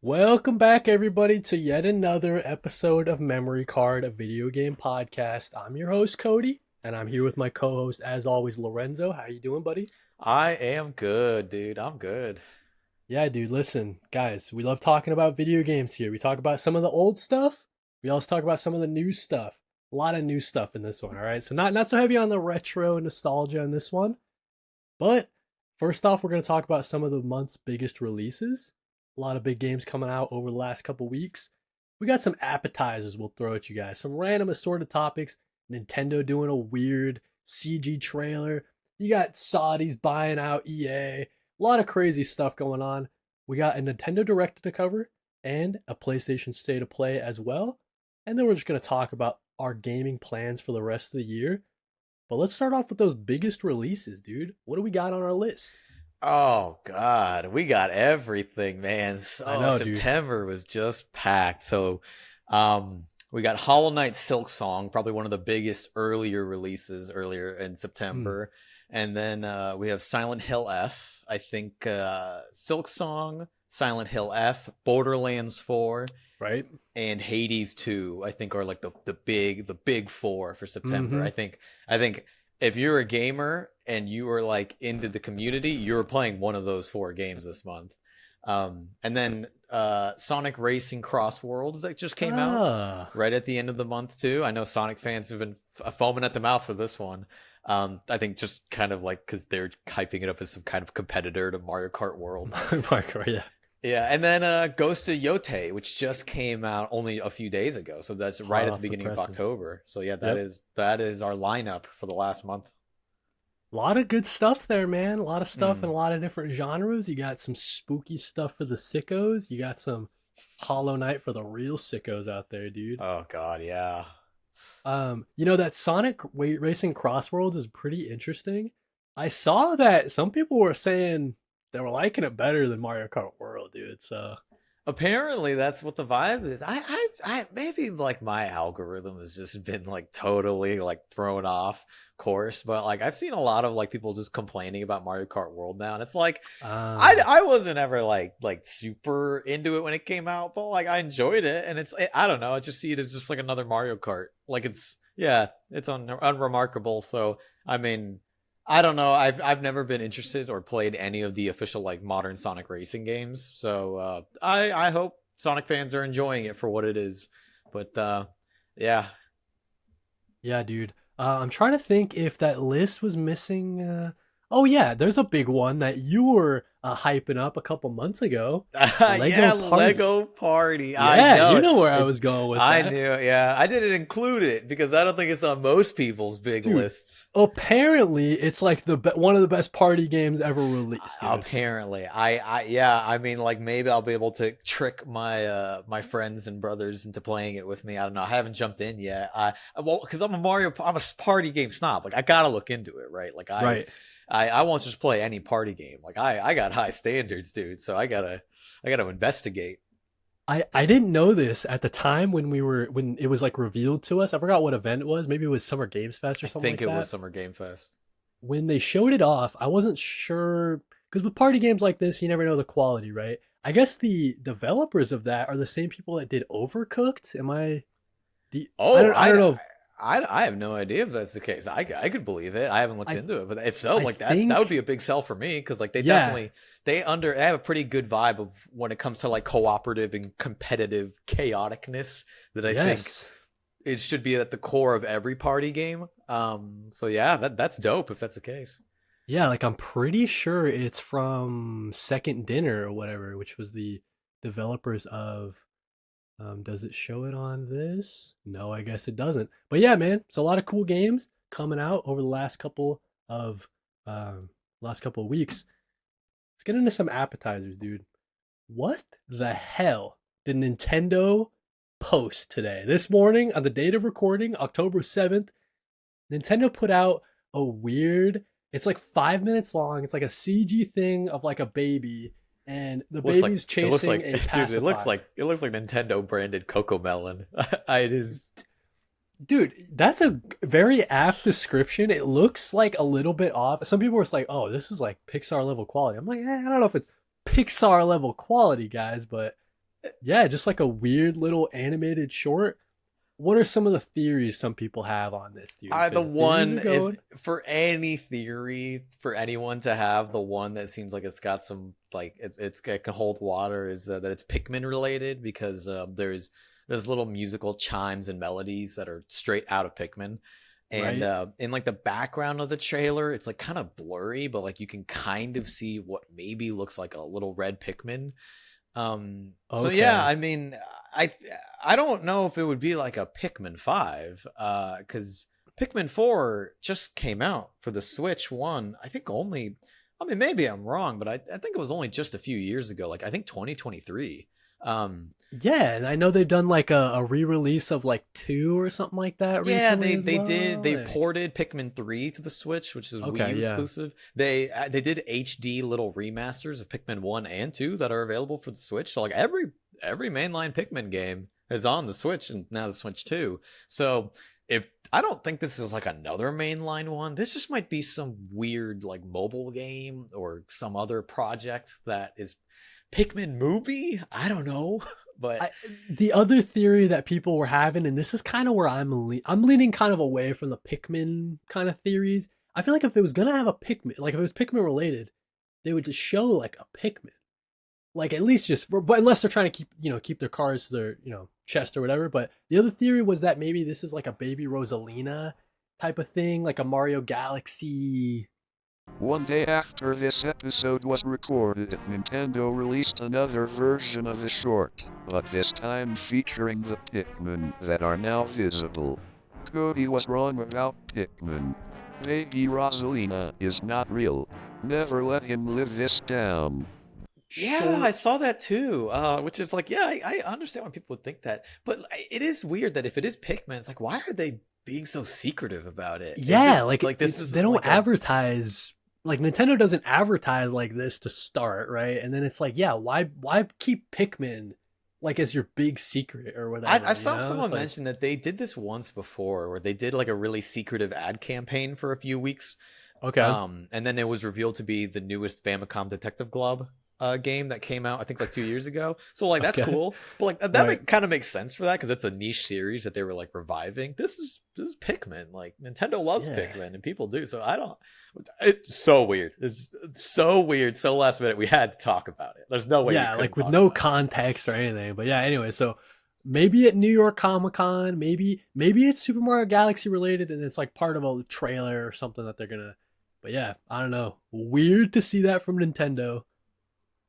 Welcome back, everybody, to yet another episode of Memory Card, a video game podcast. I'm your host, Cody, and I'm here with my co-host, as always, Lorenzo. How you doing, buddy? I am good, dude. I'm good. Yeah, dude. Listen, guys, we love talking about video games here. We talk about some of the old stuff. We also talk about some of the new stuff. A lot of new stuff in this one. All right, so not so heavy on the retro nostalgia in this one, but first off, we're gonna talk about some of the month's biggest releases. A lot of big games coming out over the last couple weeks. We got some appetizers we'll throw at you guys. Some random assorted topics. Nintendo doing a weird CG trailer. You got Saudis buying out EA. A lot of crazy stuff going on. We got a Nintendo Direct to cover and a PlayStation State of Play as well. And then we're just going to talk about our gaming plans for the rest of the year. But let's start off with those biggest releases, dude. What do we got on our list? Oh God, we got everything, man. I So know, dude. September was just packed. We got Hollow Knight Silksong, probably one of the biggest earlier releases earlier in Hmm. September. And then we have Silent Hill F. I think Silksong, Silent Hill F, Borderlands 4, Right? and Hades 2, I think are like the big four for September. Mm-hmm. I think if you're a gamer and you are like into the community, you're playing one of those four games this month. And then Sonic Racing Cross Worlds that just came out Ah. right at the end of the month too. I know Sonic fans have been foaming at the mouth for this one. I think just kind of like because they're hyping it up as some kind of competitor to Mario Kart World. Marco, yeah. Yeah, and then Ghost of Yotei, which just came out only a few days ago, so that's right Hot at the off the beginning of presses. October. So yeah, that Yep. is that is our lineup for the last month. A lot of good stuff there, man. A lot of stuff in Hmm. a lot of different genres. You got some spooky stuff for the sickos. You got some Hollow Knight for the real sickos out there, dude. Oh God, yeah. That Sonic Racing Crossworlds is pretty interesting. I saw that some people were saying they were liking it better than Mario Kart World, dude. So Apparently, that's what the vibe is. I maybe like my algorithm has just been like totally like thrown off course, but like I've seen a lot of like people just complaining about Mario Kart World now, and it's like I ah, I wasn't ever like super into it when it came out, but like I enjoyed it, and I don't know, I just see it as just like another Mario Kart. Like it's yeah, it's unremarkable. So I mean, I don't know. I've never been interested or played any of the official like modern Sonic racing games. So I hope Sonic fans are enjoying it for what it is. But yeah. yeah, dude. I'm trying to think if that list was missing. Oh yeah, there's a big one that you were hyping up a couple months ago. Lego Yeah, Party. Lego Party. I Yeah, you know know where I it. was going with I that, knew. Yeah, I didn't include it because I don't think it's on most people's big dude. lists. Apparently, it's like one of the best party games ever released, dude. Apparently, I yeah, I mean, like maybe I'll be able to trick my friends and brothers into playing it with me. I don't know. I haven't jumped in yet. Well, because I'm a party game snob. Like I gotta look into it, right? Like Right. I won't just play any party game. Like I got high standards, dude. So I gotta investigate. I didn't know this at the time when it was like revealed to us. I forgot what event it was. Maybe it was Summer Games Fest or I something think like it was that. Summer Game Fest. When they showed it off, I wasn't sure because with party games like this, you never know the quality, right? I guess the developers of that are the same people that did Overcooked. Am I? Oh, I don't know. If, I have no idea if that's the case. I could believe it. I haven't looked I into it, but if so, I like that would be think a big sell for me because like they yeah. definitely they have a pretty good vibe of when it comes to like cooperative and competitive chaoticness that I think Yes. it should be at the core of every party game. So yeah, that's dope if that's the case. Yeah, like I'm pretty sure it's from Second Dinner or whatever, which was the developers of does it show it on this? No, I guess it doesn't. But yeah, man, it's a lot of cool games coming out over the of last couple of weeks. Let's get into some appetizers, dude. What the hell did Nintendo post today? This morning, on the date of recording, October 7th, Nintendo put out a weird, it's like 5 minutes long. It's like a CG thing of like a baby, and the baby's It looks chasing like a dude, pacifier. it looks like Nintendo branded Coco Melon. It is. Dude, that's a very apt description. It looks like a little bit off. Some people were like, "Oh, this is like Pixar level quality." I'm like, I don't know if it's Pixar level quality, guys, but Yeah, just like a weird little animated short. What are some of the theories some people have on this, dude? The Because theories are one, if going. for any theory for anyone to have, the one that seems like it's got some like it can hold water is that it's Pikmin related because there's little musical chimes and melodies that are straight out of Pikmin. And Right? in like the background of the trailer, it's like kind of blurry, but like you can kind of see what maybe looks like a little red Pikmin. So yeah, Okay. I mean, I I don't know if it would be like a Pikmin 5, because Pikmin 4 just came out for the Switch one. I think only, I mean, maybe I'm wrong, but I think it was only just a few years ago, like I think 2023. Um, Yeah, and I know they've done like a re-release of like two or something like that Yeah, recently as well. they ported Pikmin 3 to the Switch, which is Wii Okay, U yeah. exclusive. They did HD little remasters of Pikmin 1 and 2 that are available for the Switch. So like every mainline Pikmin game is on the Switch and now the Switch 2. So if I don't think this is like another mainline one, this just might be some weird like mobile game or some other project that is Pikmin movie. I don't know, but I, the other theory that people were having, and this is kind of where I'm leaning kind of away from the Pikmin kind of theories. I feel like if it was gonna have a Pikmin, like if it was Pikmin related, they would just show like a Pikmin, like at least just, but unless they're trying to keep their cards to their chest or whatever. But the other theory was that maybe this is like a baby Rosalina type of thing, like a Mario Galaxy. One day after this episode was recorded, Nintendo released another version of the short, but this time featuring the Pikmin that are now visible. Kody was wrong about Pikmin. Baby Rosalina is not real. Never let him live this down. yeah, I Short. saw that too. Which is like, yeah, I understand why people would think that, but it is weird that if it is Pikmin, it's like, why are they being so secretive about it? Is Yeah, this like like this it's is they don't like a advertise, like Nintendo doesn't advertise like this to start, right? And then it's like, yeah, why keep Pikmin like as your big secret or I whatever, saw It's someone like, mention that they did this once before, where they did like a really secretive ad campaign for a few weeks. okay, And then it was revealed to be the newest Famicom Detective Glove game that came out, I think like 2 years ago. So like that's okay, cool, but like right. kind of makes sense for that because it's a niche series that they were like reviving. This is Pikmin. Like Nintendo loves Yeah. Pikmin and people do. So I don't. It's so weird. It's so weird. So last minute we had to talk about it. There's no way we Yeah, couldn't like with talk no about it. context or anything. But yeah, anyway, so maybe at New York Comic Con, maybe it's Super Mario Galaxy related and it's like part of a trailer or something that they're gonna. But yeah, I don't know. Weird to see that from Nintendo.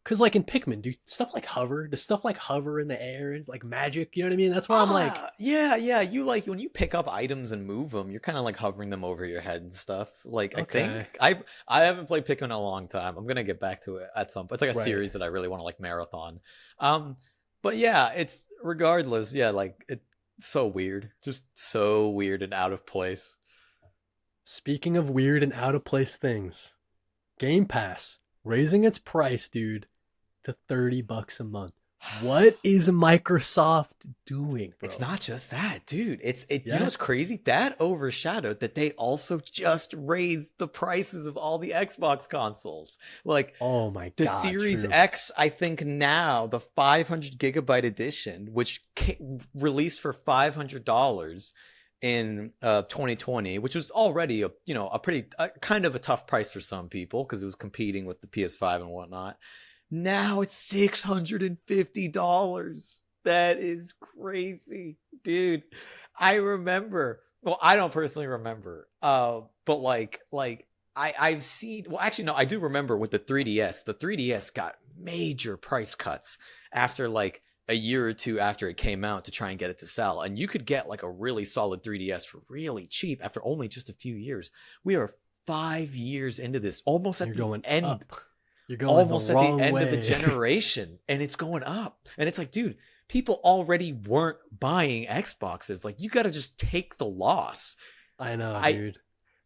Cause like in Pikmin, do stuff like hover? Does stuff like hover in the air and like magic? You know what I mean? That's where I'm like, Yeah, yeah. You like when you pick up items and move them, you're kind of like hovering them over your head and stuff. Like I okay, think I haven't played Pikmin in a long time. I'm gonna get back to it at some point. It's like a right. series that I really want to like marathon. Um, but yeah, it's regardless. Yeah, like it's so weird, just so weird and out of place. Speaking of weird and out of place things, Game Pass raising its price, dude, to $30 a month. What is Microsoft doing, It's bro? not just that, dude. You know Yeah. what's crazy? That overshadowed that they also just raised the prices of all the Xbox consoles. Like Oh my the god, Series true. X, I think now the 500 gigabyte edition, which released for $500 in 2020, which was already a pretty kind of a tough price for some people because it was competing with the PS5 and whatnot. Now it's $650. That is crazy, dude. I remember. Well, I don't personally remember. But I've seen. Well, actually, no, I do remember with the 3DS. The 3DS got major price cuts after like a year or two after it came out to try and get it to sell, and you could get like a really solid 3DS for really cheap after only just a few years. We are 5 years into this, almost at You're the going end up. You're going the almost at the wrong end of the way. generation and it's going up and it's like dude, people already weren't buying Xboxes. Like you got to just take the loss. I know, I dude.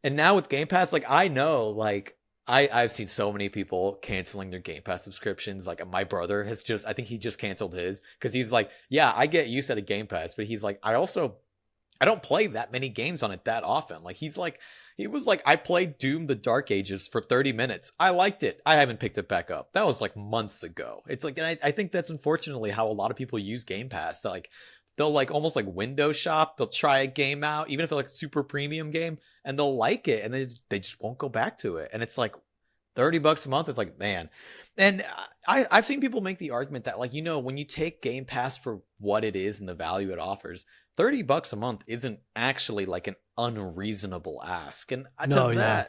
And now with Game Pass, like I know, like I've seen so many people canceling their Game Pass subscriptions. Like my brother has just, I think he just canceled his because he's like, yeah, I get used to the Game Pass, but he's like, I don't play that many games on it that often. Like he's like, He was like, I played Doom the Dark Ages for 30 minutes. I liked it. I haven't picked it back up. That was like months ago. It's like, and I think that's unfortunately how a lot of people use Game Pass. Like, they'll like almost like window shop. They'll try a game out, even if it's like a super premium game, and they'll like it, and they just won't go back to it. And it's like $30 a month. It's like, man. And I've seen people make the argument that, like, when you take Game Pass for what it is and the value it offers, $30 a month isn't actually like an unreasonable ask. And to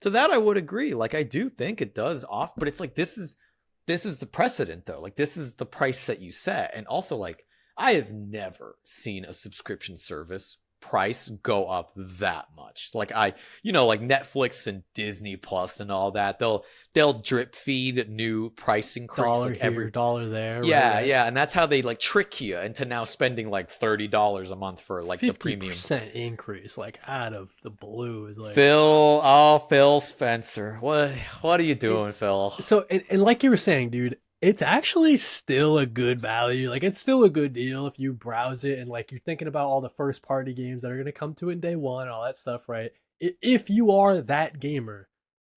that I would agree. Like, I do think it does off, but it's like, this is the precedent though. Like, this is the price that you set. And also, like, I have never seen a subscription service price go up that much. Like, like Netflix and Disney Plus and all that, they'll drip feed new price increase dollar like here, every dollar there. Right? And that's how they like trick you into now spending like $30 a month for like the premium 50% increase, like out of the blue, is like Phil Spencer. What are you doing, Phil? So and like you were saying, dude, it's actually still a good value. Like, it's still a good deal if you browse it and like you're thinking about all the first party games that are going to come to it in day one and all that stuff, right? If you are that gamer,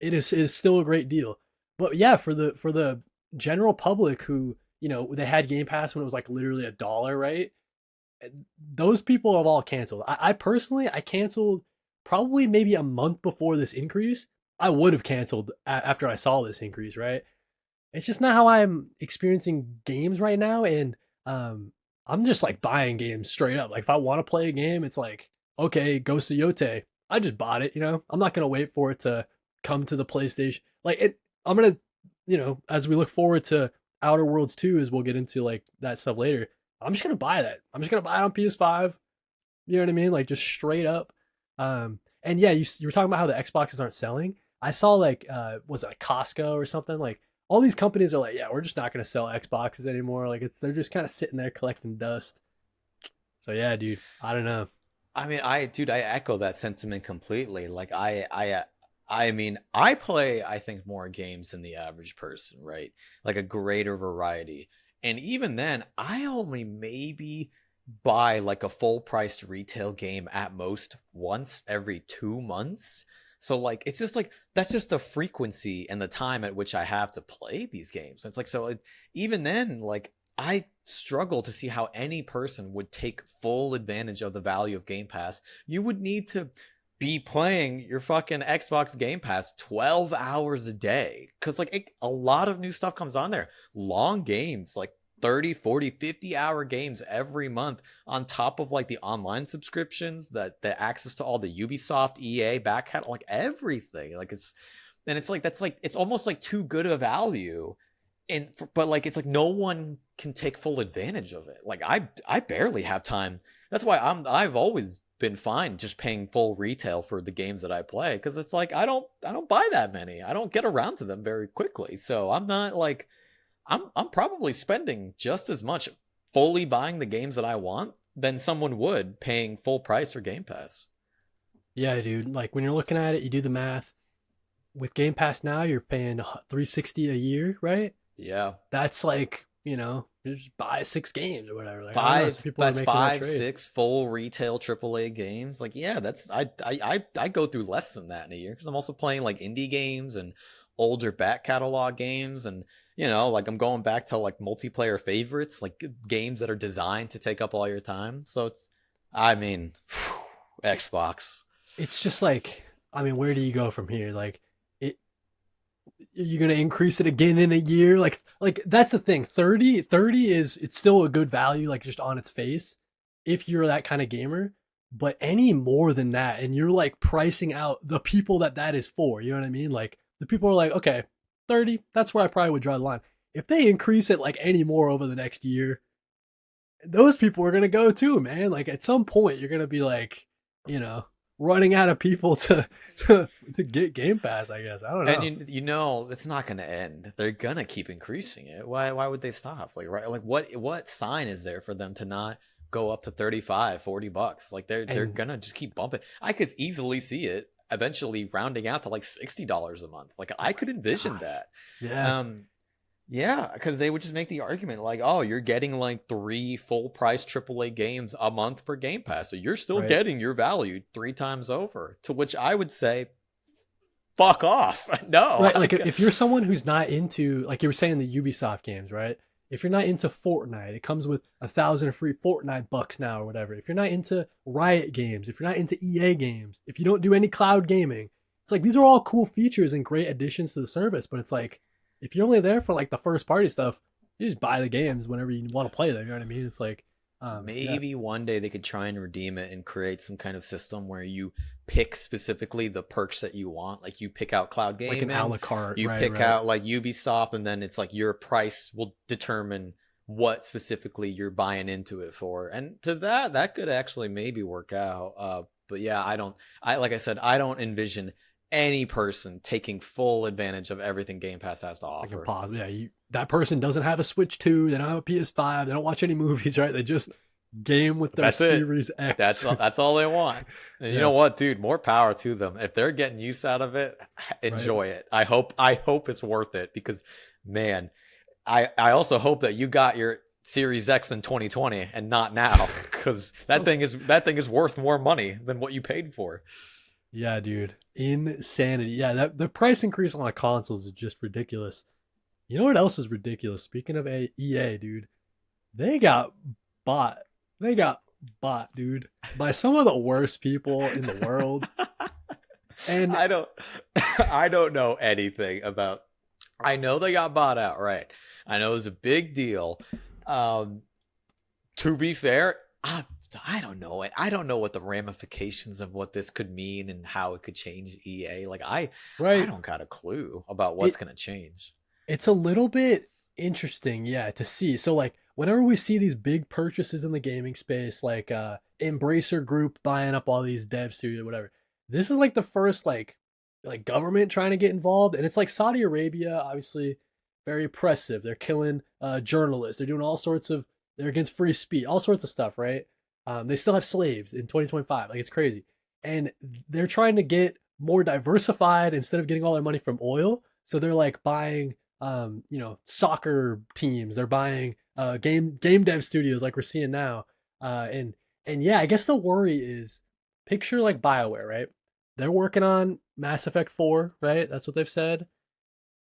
it is still a great deal. But yeah, for the general public who, they had Game Pass when it was like literally $1, right? Those people have all canceled. I personally, I canceled probably maybe a month before this increase. I would have canceled after I saw this increase, right? It's just not how I'm experiencing games right now. And I'm just like buying games straight up. Like, if I want to play a game, it's like, okay, Ghost of Yotei. I just bought it, I'm not going to wait for it to come to the PlayStation. Like, I'm going to, as we look forward to Outer Worlds 2, as we'll get into like that stuff later, I'm just going to buy that. I'm just going to buy it on PS5. You know what I mean? Like, just straight up. And yeah, you were talking about how the Xboxes aren't selling. I saw like, was it like Costco or something? Like, all these companies are like, yeah, we're just not going to sell Xboxes anymore. Like, they're just kind of sitting there collecting dust. So yeah, dude, I don't know. I mean, I echo that sentiment completely. Like, I mean, I play, I think, more games than the average person, right? Like, a greater variety. And even then, I only maybe buy like a full priced retail game at most once every 2 months. So like, it's just like, that's just the frequency and the time at which I have to play these games. It's like, so even then, like, I struggle to see how any person would take full advantage of the value of Game Pass. You would need to be playing your fucking Xbox Game Pass 12 hours a day. Cause like a lot of new stuff comes on there. Long games, like 30, 40, 50-hour games every month, on top of like the online subscriptions, the access to all the Ubisoft, EA back catalog, like everything. Like, it's almost like too good a value. But like, it's like no one can take full advantage of it. Like, I barely have time. That's why I've always been fine just paying full retail for the games that I play, because it's like I don't buy that many. I don't get around to them very quickly. So I'm not like, I'm probably spending just as much fully buying the games that I want than someone would paying full price for Game Pass. Yeah, dude. Like, when you're looking at it, you do the math. With Game Pass now, you're paying $360 a year, right? Yeah. That's like, you just buy 6 games or whatever. Like, that's 5, 6 full retail AAA games. Like, yeah, that's I go through less than that in a year, because I'm also playing like indie games and older back catalog games, and like, I'm going back to like multiplayer favorites, like games that are designed to take up all your time. So Xbox. It's just like, I mean, where do you go from here? Like, you're going to increase it again in a year? Like that's the thing. 30 it's still a good value, like, just on its face, if you're that kind of gamer. But any more than that, and you're like pricing out the people that is for, you know what I mean? Like, the people are like, okay, 30, that's where I probably would draw the line. If they increase it like any more over the next year, those people are going to go too, man. Like, at some point you're going to be like, running out of people to get Game Pass, I guess. I don't know. And it's not going to end. They're going to keep increasing it. Why would they stop? Like, right? Like, what sign is there for them to not go up to $35, $40? Like, they're going to just keep bumping. I could easily see it eventually rounding out to like $60 a month. Like, I could envision that. Yeah. Yeah, because they would just make the argument like, oh, you're getting like 3 full price AAA games a month per Game Pass. So you're still Right. getting your value 3 times over. To which I would say, fuck off. No. Right, like if you're someone who's not into, like you were saying, the Ubisoft games, right? If you're not into Fortnite, it comes with 1,000 free Fortnite bucks now or whatever. If you're not into Riot games, if you're not into EA games, if you don't do any cloud gaming, it's like these are all cool features and great additions to the service. But it's like if you're only there for like the first party stuff, you just buy the games whenever you want to play them. You know what I mean? It's like Maybe one day they could try and redeem it and create some kind of system where you pick specifically the perks that you want. Like you pick out cloud like an gaming, a la carte. you Right, pick right. out like Ubisoft, and then it's like your price will determine what specifically you're buying into it for. And to that could actually maybe work out. But yeah, I like I said, I don't envision any person taking full advantage of everything Game Pass has to It's like offer. impossible. Yeah, that person doesn't have a Switch 2. They don't have a PS5. They don't watch any movies, right? They just game with their That's it. Series X. That's all they want. And you Yeah. know what, dude? More power to them. If they're getting use out of it, enjoy it. I hope it's worth it because, man, I also hope that you got your Series X in 2020 and not now because that thing is worth more money than what you paid for. Yeah, dude. Insanity. Yeah, the price increase on the consoles is just ridiculous. You know what else is ridiculous? Speaking of EA, dude, they got bought. They got bought, dude, by some of the worst people in the world. And I don't know anything about. I know they got bought out, right? I know it was a big deal. To be fair, I don't know it. I don't know what the ramifications of what this could mean and how it could change EA. Like I right, don't got a clue about what's gonna change. it's a little bit interesting, yeah, to see. So like whenever we see these big purchases in the gaming space, like Embracer Group buying up all these dev studios, whatever, this is like the first like government trying to get involved. And it's like Saudi Arabia, obviously very oppressive. They're killing journalists. They're doing all sorts of, they're against free speech, all sorts of stuff, right? They still have slaves in 2025. Like it's crazy. And they're trying to get more diversified instead of getting all their money from oil. So they're like buying soccer teams. They're buying game dev studios like we're seeing now. And yeah, I guess the worry is picture like BioWare, right? They're working on Mass Effect 4, right? That's what they've said.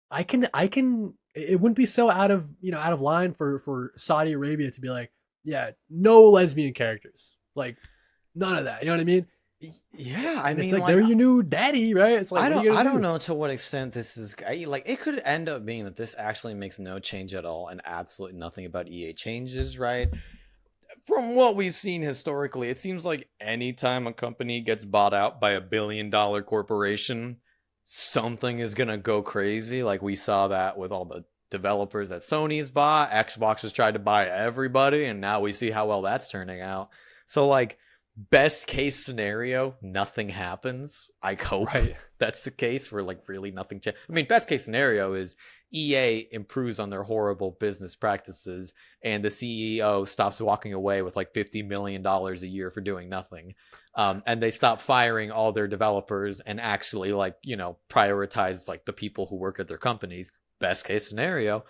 I can it wouldn't be so out of line for Saudi Arabia to be like, yeah, no lesbian characters. Like none of that. You know what I mean? Yeah, I And mean, it's like they're your new daddy, right? It's like I don't know to what extent this is like. It could end up being that this actually makes no change at all, and absolutely nothing about EA changes, right? From what we've seen historically, it seems like anytime a company gets bought out by $1 billion corporation, something is gonna go crazy. Like we saw that with all the developers that Sony's bought. Xbox has tried to buy everybody, and now we see how well that's turning out. So like, best case scenario, nothing happens. I hope that's the case where like really nothing changes. I mean, best case scenario is EA improves on their horrible business practices and the CEO stops walking away with like $50 million a year for doing nothing. And they stop firing all their developers and actually like, prioritize like the people who work at their companies. Best case scenario.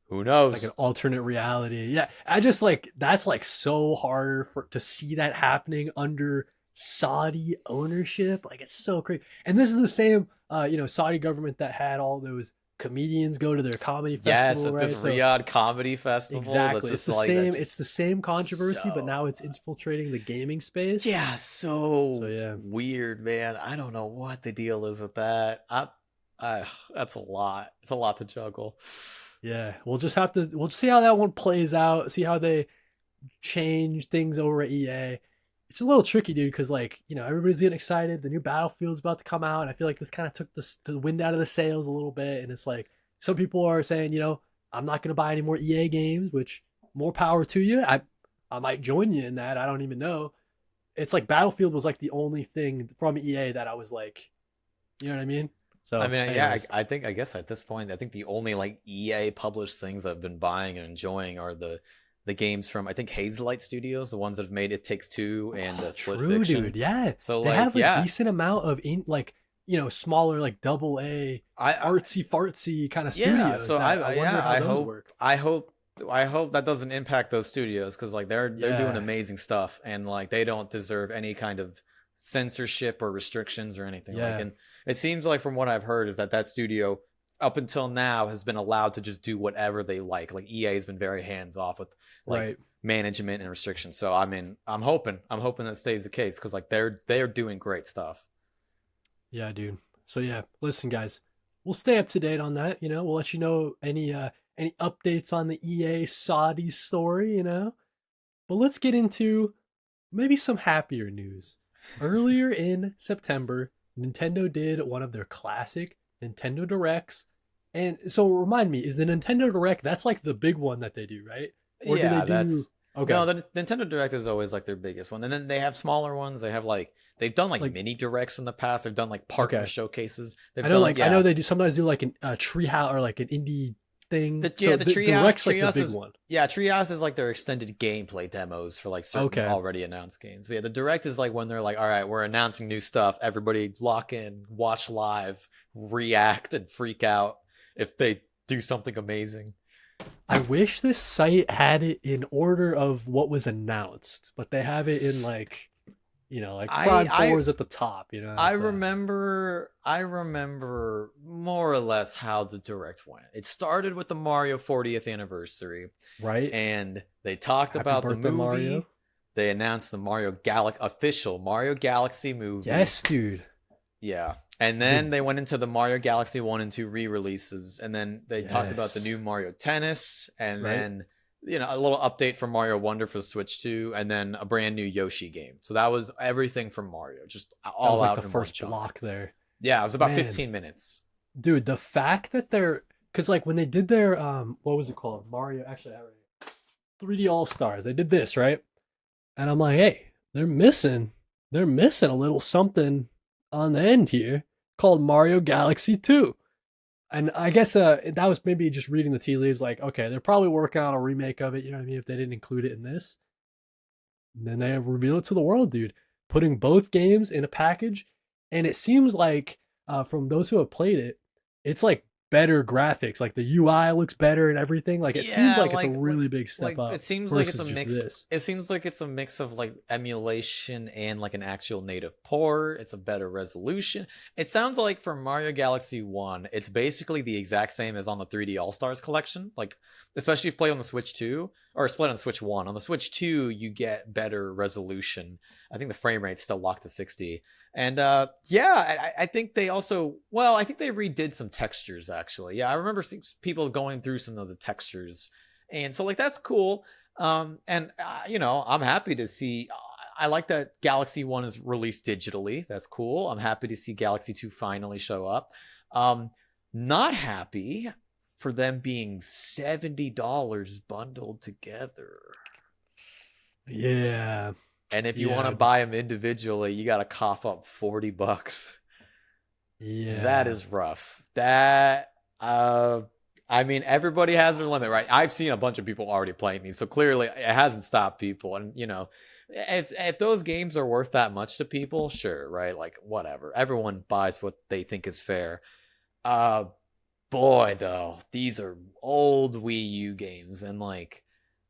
Who knows? Like an alternate reality. Yeah, I just like that's like so harder to see that happening under Saudi ownership. Like it's so crazy. And this is the same Saudi government that had all those comedians go to their comedy festival. Yes, at this Riyadh comedy festival. Exactly. It's the same. It's the same controversy, but now it's infiltrating the gaming space. Yeah, so yeah, weird, man. I don't know what the deal is with that. That's a lot. It's a lot to juggle. Yeah, we'll see how that one plays out. See how they change things over at EA. It's a little tricky, dude, because everybody's getting excited. The new Battlefield's about to come out, and I feel like this kind of took the wind out of the sails a little bit. And it's like some people are saying, I'm not going to buy any more EA games, which more power to you. I might join you in that. I don't even know. It's like Battlefield was like the only thing from EA that I was like, you know what I mean? So I mean, anyways. I guess at this point, I think the only like EA published things I've been buying and enjoying are the games from I think Hazelight Studios, the ones that have made It Takes Two and Split True, Fiction. dude. Yeah. So they like, have a decent amount of smaller like double A I artsy fartsy kind of yeah. studios. So That I wonder how I those hope work. I hope that doesn't impact those studios because like they're doing Yeah, amazing stuff and like they don't deserve any kind of censorship or restrictions or anything like. yeah, And it seems like from what I've heard is that studio up until now has been allowed to just do whatever they like. Like EA has been very hands off with like right. management and restrictions. So I mean, I'm hoping that stays the case because like they're doing great stuff. Yeah, dude. So yeah, listen, guys, we'll stay up to date on that. We'll let you know any updates on the EA Saudi story. But let's get into maybe some happier news. Earlier in September, Nintendo did one of their classic Nintendo Directs. And so remind me, is the Nintendo Direct, that's like the big one that they do, right? Or do Yeah, they do okay, no, the Nintendo Direct is always like their biggest one, and then they have smaller ones. They have like they've done like like mini directs in the past. They've done like partner okay. showcases. They've I know done like I know they do sometimes do like a treehouse or like an indie thing. The Treehouse Direct's like the Treehouse big is one. yeah Treehouse is like their extended gameplay demos for like certain Okay. already announced games. But yeah, the Direct is like when they're like, all right, we're announcing new stuff. Everybody lock in, watch live, react, and freak out if they do something amazing. I wish this site had it in order of what was announced, but they have it in like, like Prod 4 is at the top, I so. remember more or less how the Direct went. It started with the Mario 40th anniversary, Right? and they talked Happy about the birthday, movie. Mario. They announced the official Mario Galaxy movie. Yes, dude. Yeah. And then they went into the Mario Galaxy 1 and 2 re-releases, and then they talked about the Yes. new Mario Tennis, and Right. then a little update for Mario Wonder for the Switch 2, and then a brand new Yoshi game. So that was everything from Mario, just That all was like out the in one first chunk. block there. Yeah, it was about Man. 15 minutes. Dude, the fact that because like when they did their what was it called? Mario, actually, I already 3D All Stars. They did this, right? And I'm like, hey, they're missing a little something on the end here called Mario Galaxy 2. And I guess that was maybe just reading the tea leaves, like, okay, they're probably working on a remake of it, you know what I mean, if they didn't include it in this. And then they reveal it to the world, dude, putting both games in a package. And it seems like, from those who have played it, it's like better graphics. Like the UI looks better and everything. Like it seems like it's a really big step up. It seems like it's a versus mix. just this. It seems like it's a mix of like emulation and like an actual native port. It's a better resolution. It sounds like for Mario Galaxy 1, it's basically the exact same as on the 3D All Stars collection. Like, especially if you play on the Switch 2 or split on Switch 1. On the Switch 2, you get better resolution. I think the frame rate's still locked to 60. And yeah, I think they also, well, I think they redid some textures actually. Yeah, I remember seeing people going through some of the textures, and so like that's cool. And I'm happy to see. I like that Galaxy 1 is released digitally. That's cool. I'm happy to see Galaxy 2 finally show up. Not happy for them being $70 bundled together. Yeah. And if you want to buy them individually, you got to cough up $40. Yeah. That is rough. That, I mean, everybody has their limit, right? I've seen a bunch of people already playing these, so clearly it hasn't stopped people. And, if those games are worth that much to people, sure, right? Like, whatever. Everyone buys what they think is fair. Boy, though, these are old Wii U games. And, like,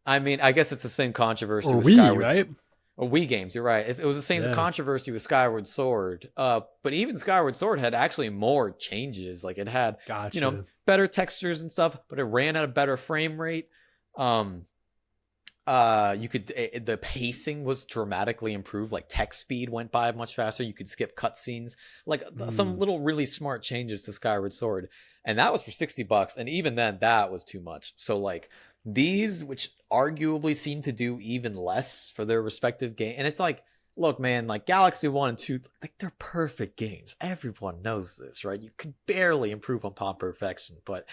I mean, I guess it's the same controversy or with Wii, Skyward right? Or Wii games, you're right. It was the same controversy with Skyward Sword. But even Skyward Sword had actually more changes. Like it had, better textures and stuff, but it ran at a better frame rate. The pacing was dramatically improved. Like text speed went by much faster. You could skip cutscenes. Like some little really smart changes to Skyward Sword, and that was for $60. And even then, that was too much. So like. These, which arguably seem to do even less for their respective game, and it's like, look, man, like Galaxy 1 and 2, like they're perfect games. Everyone knows this, right? You could barely improve upon perfection, but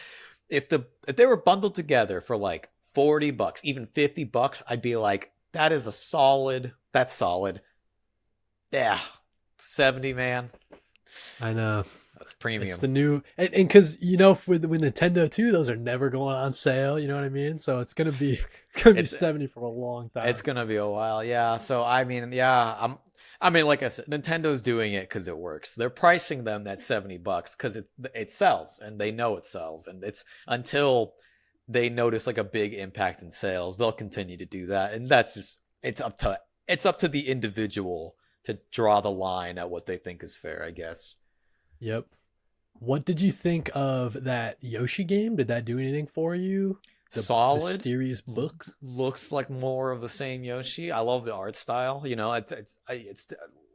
if they were bundled together for like $40, even $50, I'd be like, that's solid. Yeah, 70, man. I know. That's premium. It's the new, and because with Nintendo too, those are never going on sale. You know what I mean? So it's gonna be 70 for a long time. It's gonna be a while, yeah. So I mean, yeah, I mean, like I said, Nintendo's doing it because it works. They're pricing them at $70 because it sells, and they know it sells, and it's until they notice like a big impact in sales, they'll continue to do that, and that's just it's up to the individual to draw the line at what they think is fair, I guess. Yep. What did you think of that Yoshi game? Did that do anything for you? The Solid. mysterious book. Looks like more of the same Yoshi. I love the art style. You know, it's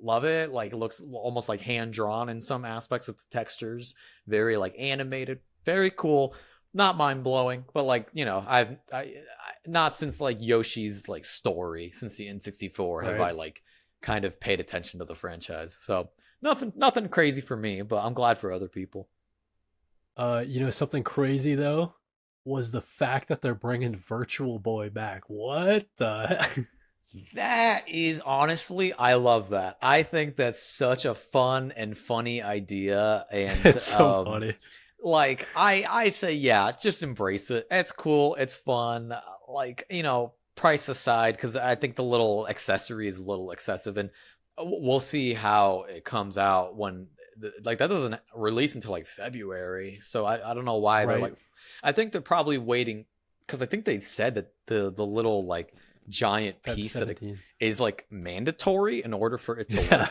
love it. Like it looks almost like hand drawn in some aspects with the textures. Very like animated. Very cool. Not mind blowing, but like you know, I not since like Yoshi's like story since the N64 have Right. I like kind of paid attention to the franchise. So nothing crazy for me, but I'm glad for other people. Something crazy though was the fact that they're bringing Virtual Boy back. What the heck? That is honestly, I love that. I think that's such a fun and funny idea, and It's so funny. like I say, yeah, just embrace it. It's cool, it's fun. Like you know, price aside, because I think the little accessory is a little excessive, and we'll see how it comes out when like that doesn't release until like February. So I don't know why they're Right. like. I think they're probably waiting because I think they said that the little like giant Feb piece that 17. is like mandatory in order for it to Yeah.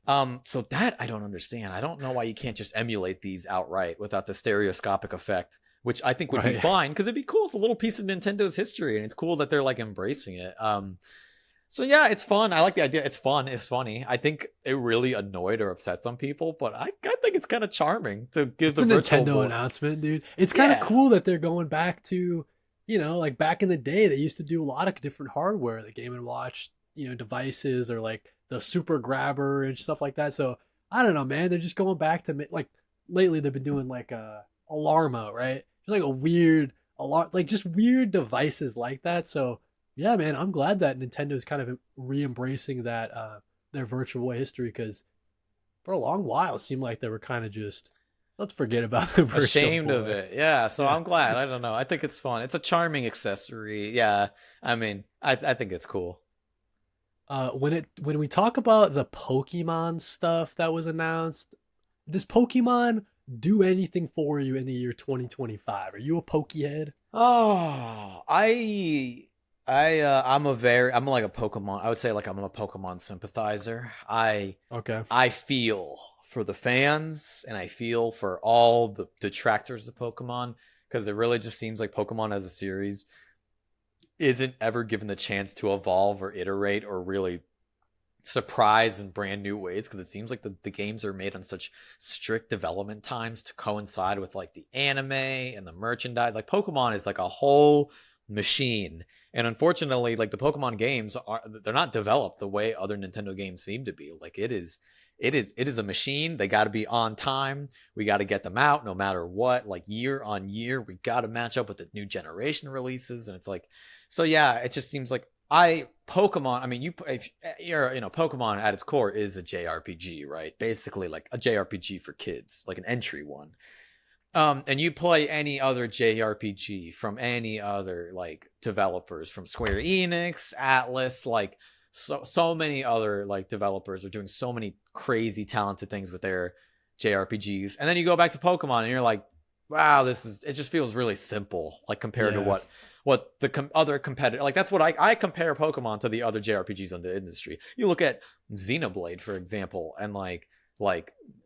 work. So that I don't understand. I don't know why you can't just emulate these outright without the stereoscopic effect, which I think would be Right. fine because it'd be cool. It's a little piece of Nintendo's history, and it's cool that they're like embracing it. So yeah, it's fun. I like the idea. It's fun. It's funny. I think it really annoyed or upset some people, but I think it's kind of charming to give It's the a virtual Nintendo boy. announcement, dude. It's kind of Yeah. cool that they're going back to, like back in the day, they used to do a lot of different hardware, the Game and Watch, devices or like the Super Grabber and stuff like that. So I don't know, man. They're just going back to like lately they've been doing like a Alarma, right? Just like a weird alarm, like just weird devices like that. So yeah, man, I'm glad that Nintendo's kind of re-embracing that their Virtual Boy history because for a long while it seemed like they were kind of just let's forget about the Virtual Ashamed of Boy. it. Yeah, so Yeah. I'm glad. I don't know. I think it's fun. It's a charming accessory. Yeah. I mean, I think it's cool. When we talk about the Pokemon stuff that was announced, does Pokemon do anything for you in the year 2025? Are you a Pokehead? Oh, I'm like a Pokemon. I would say like I'm a Pokemon sympathizer. Okay. I feel for the fans and I feel for all the detractors of Pokemon because it really just seems like Pokemon as a series isn't ever given the chance to evolve or iterate or really surprise in brand new ways because it seems like the games are made on such strict development times to coincide with like the anime and the merchandise. Like Pokemon is like a whole machine. And unfortunately, like the Pokemon games they're not developed the way other Nintendo games seem to be. Like it is a machine. They got to be on time. We got to get them out no matter what. Like year on year, we got to match up with the new generation releases. And it's like, so yeah, it just seems like Pokemon. I mean, if you're Pokemon at its core is a JRPG, right? Basically, like a JRPG for kids, like an entry one. And you play any other JRPG from any other like developers from Square Enix, Atlas, like so many other like developers are doing so many crazy talented things with their JRPGs. And then you go back to Pokemon and you're like, wow, it just feels really simple like compared to Yeah. what the other competitor like that's what I compare Pokemon to the other JRPGs in the industry. You look at Xenoblade for example and like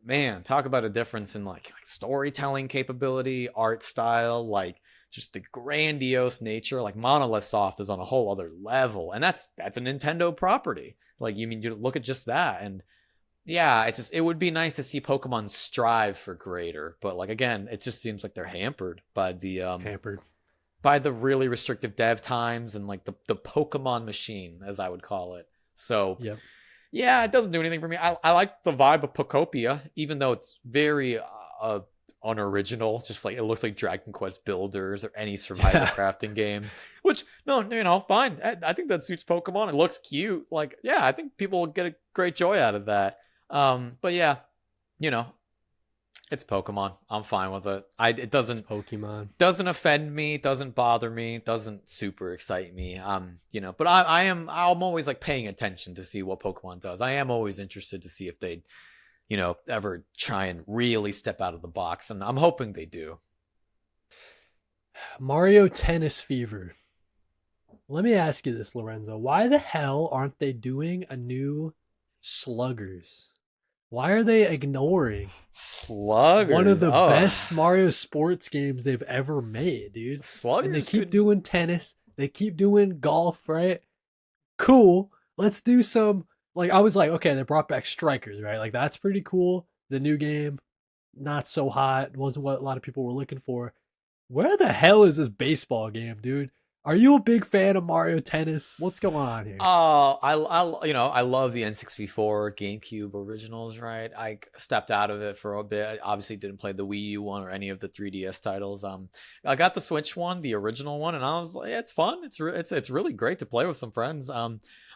man, talk about a difference in like storytelling capability, art style, like just the grandiose nature. Like Monolith Soft is on a whole other level, and that's a Nintendo property. Like you look at just that, and yeah, it would be nice to see Pokemon strive for greater, but like again, it just seems like they're hampered Hampered. by the really restrictive dev times and like the Pokemon machine, as I would call it. So Yep. yeah, it doesn't do anything for me. I like the vibe of Pokopia, even though it's very unoriginal. Just like it looks like Dragon Quest Builders or any survival Yeah. crafting game. Which no, fine. I think that suits Pokemon. It looks cute. Like yeah, I think people will get a great joy out of that. But yeah, you know, It's Pokemon. I'm fine with it. It Pokemon. doesn't offend me, doesn't bother me, doesn't super excite me. But I'm always like paying attention to see what Pokemon does. I am always interested to see if they, ever try and really step out of the box, and I'm hoping they do. Mario Tennis Fever. Let me ask you this, Lorenzo. Why the hell aren't they doing a new Sluggers? Why are they ignoring Sluggers? one of the best Mario sports games they've ever made, dude? Sluggers. And they keep doing tennis. They keep doing golf, right? Cool. Let's do some. Like, I was like, okay, they brought back Strikers, right? Like, that's pretty cool. The new game, not so hot. Wasn't what a lot of people were looking for. Where the hell is this baseball game, dude? Are you a big fan of Mario Tennis? What's going on here? I love the N64 GameCube originals, right? I stepped out of it for a bit. I obviously didn't play the Wii U one or any of the 3DS titles. I got the Switch one, the original one, and I was like, yeah, it's fun. It's really great to play with some friends.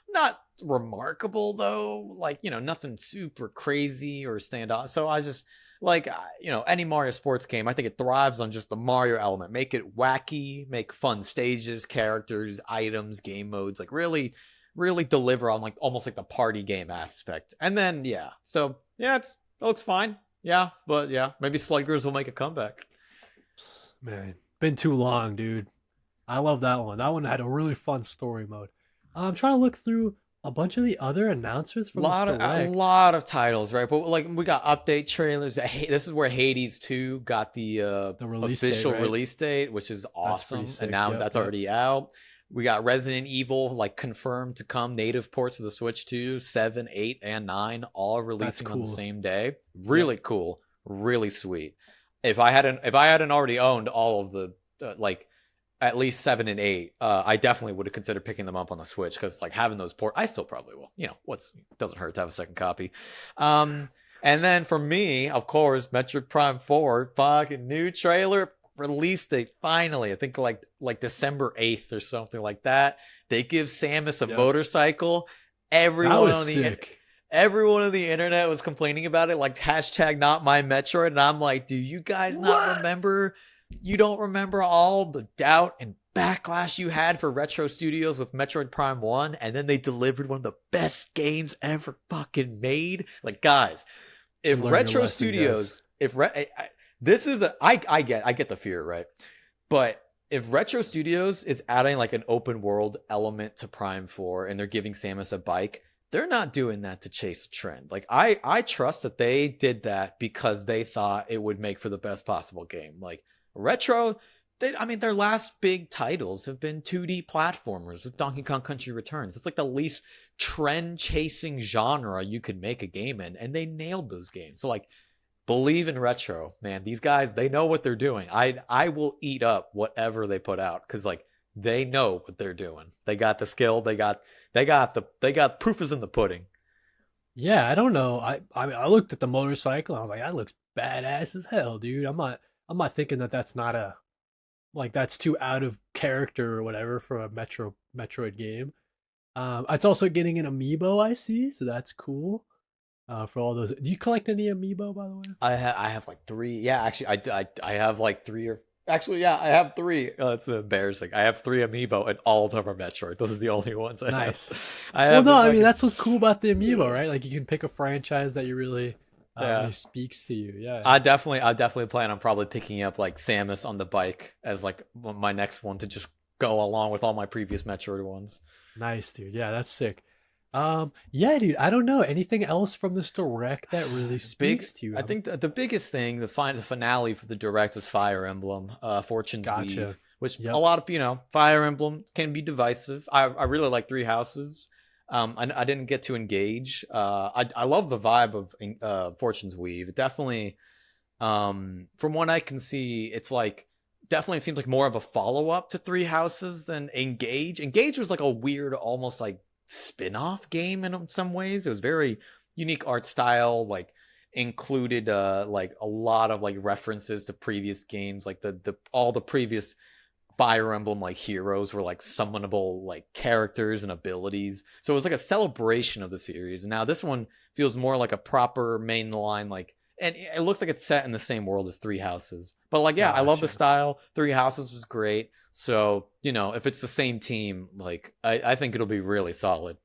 Not remarkable though, like, nothing super crazy or stand out. So I just like, any Mario sports game, I think it thrives on just the Mario element. Make it wacky, make fun stages, characters, items, game modes, like really, really deliver on like almost like the party game aspect. And then, yeah. So yeah, it looks fine. Yeah. But yeah, maybe Sluggers will make a comeback. Man, been too long, dude. I love that one. That one had a really fun story mode. I'm trying to look through a bunch of the other announcements from a lot of titles, right? But like we got update trailers. This is where Hades 2 got the official release date, which is awesome. And now that's already out. We got Resident Evil like confirmed to come, native ports of the Switch 2, 7, 8, and 9 all releasing on the same day. Really cool, really sweet. If I hadn't already owned all of the at least 7 and 8, I definitely would have considered picking them up on the Switch, because like having those I still probably will. Doesn't hurt to have a second copy. And then for me, of course, Metroid Prime 4, fucking new trailer, release date finally. I think like December 8th or something like that. They give Samus a motorcycle. Everyone on the internet was complaining about it, like hashtag not my Metroid, and I'm like, do you guys not remember? You don't remember all the doubt and backlash you had for Retro Studios with Metroid Prime 1, and then they delivered one of the best games ever fucking made? Like, guys, if Retro Studios, I get the fear, right? But if Retro Studios is adding like an open world element to Prime 4 and they're giving Samus a bike, they're not doing that to chase a trend. Like, I trust that they did that because they thought it would make for the best possible game. Like, Retro, their last big titles have been 2D platformers with Donkey Kong Country Returns. It's like the least trend-chasing genre you could make a game in, and they nailed those games. So, like, believe in Retro, man. These guys, they know what they're doing. I will eat up whatever they put out, because, like, they know what they're doing. They got the skill. They got proof is in the pudding. Yeah, I don't know. I looked at the motorcycle. I was like, that looks badass as hell, dude. I'm not thinking that's not that's too out of character or whatever for a Metroid game. It's also getting an amiibo, I see, so that's cool. For all those, do you collect any amiibo, by the way? I have like 3. Yeah, actually, I have like 3 or actually, yeah, I have 3. Oh, that's embarrassing. I have 3 amiibo, and all of them are Metroid. Those are the only ones I have. That's what's cool about the amiibo, right? Like, you can pick a franchise that you really speaks to you. Yeah, I definitely plan on probably picking up like Samus on the bike as like my next one to just go along with all my previous Metroid ones. Nice, dude. Yeah, that's sick. Yeah, dude. I don't know anything else from this direct that really speaks to you. I think the biggest thing, the finale for the direct was Fire Emblem, Fortune's Weave, which a lot of Fire Emblem can be divisive. I really like Three Houses. I didn't get to engage. I love the vibe of Fortune's Weave. It definitely, from what I can see, it's like definitely seems like more of a follow up to Three Houses than Engage. Engage was like a weird, almost like spin-off game in some ways. It was very unique art style, like included like a lot of like references to previous games, like all the previous Fire Emblem like heroes were like summonable like characters and abilities. So it was like a celebration of the series. And now this one feels more like a proper mainline like and it looks like it's set in the same world as Three Houses. But like, yeah, I love the Gotcha. style. Three Houses was great. So, if it's the same team, like I think it'll be really solid.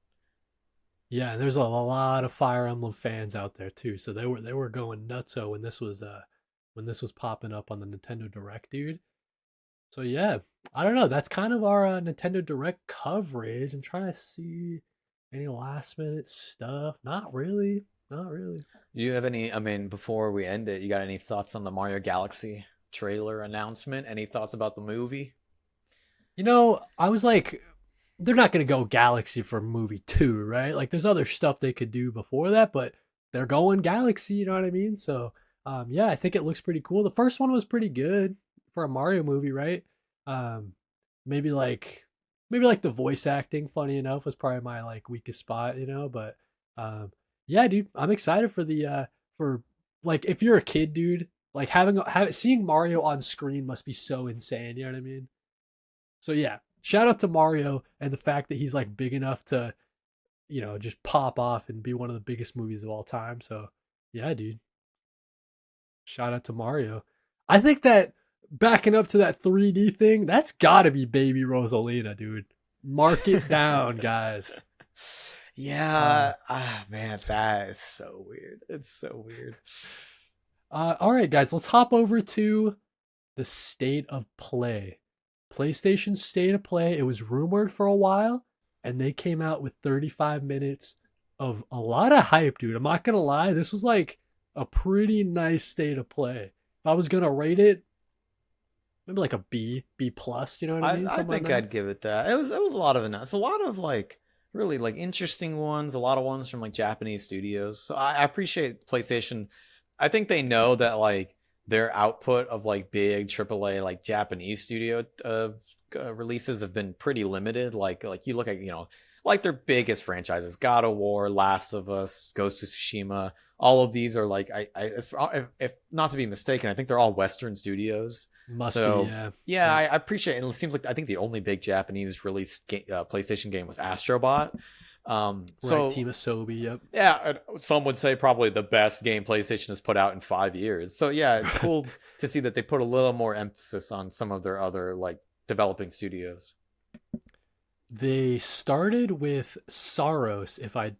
Yeah, and there's a lot of Fire Emblem fans out there too. So they were going nutso when this was popping up on the Nintendo Direct, dude. So yeah, I don't know. That's kind of our Nintendo Direct coverage. I'm trying to see any last minute stuff. Not really. Not really. Do you have any? I mean, before we end it, you got any thoughts on the Mario Galaxy trailer announcement? Any thoughts about the movie? I was like, they're not gonna go Galaxy for movie two, right? Like, there's other stuff they could do before that, but they're going Galaxy. You know what I mean? So, yeah, I think it looks pretty cool. The first one was pretty good for a Mario movie, right? Um, maybe like, maybe like the voice acting. Funny enough, was probably my like weakest spot, But, yeah, dude, I'm excited for the for like if you're a kid, dude, like seeing Mario on screen must be so insane. You know what I mean? So yeah, shout out to Mario and the fact that he's like big enough to, just pop off and be one of the biggest movies of all time. So yeah, dude, shout out to Mario. I think that backing up to that 3D thing, that's got to be Baby Rosalina, dude. Mark it down, guys. Yeah. Man, that is so weird. It's so weird. All right, guys, let's hop over to the state of play. PlayStation State of Play. It was rumored for a while, and they came out with 35 minutes of a lot of hype, dude. I'm not gonna lie, this was like a pretty nice state of play. If I was gonna rate it, maybe like a B plus. You know what I mean? I think I'd give it that. It was a lot of it's a lot of like really like interesting ones, a lot of ones from like Japanese studios. So I appreciate PlayStation. I think they know that like their output of like big AAA like Japanese studio releases have been pretty limited. Like you look at like their biggest franchises, God of War, Last of Us, Ghost of Tsushima. All of these are like if not to be mistaken, I think they're all Western studios. Must So be, yeah. yeah, I appreciate it. It seems like I think the only big Japanese released PlayStation game was Astrobot. Right, Team Asobi, yep. Yeah, some would say probably the best game PlayStation has put out in 5 years. So yeah, it's cool to see that they put a little more emphasis on some of their other like developing studios. They started with Saros, if I'm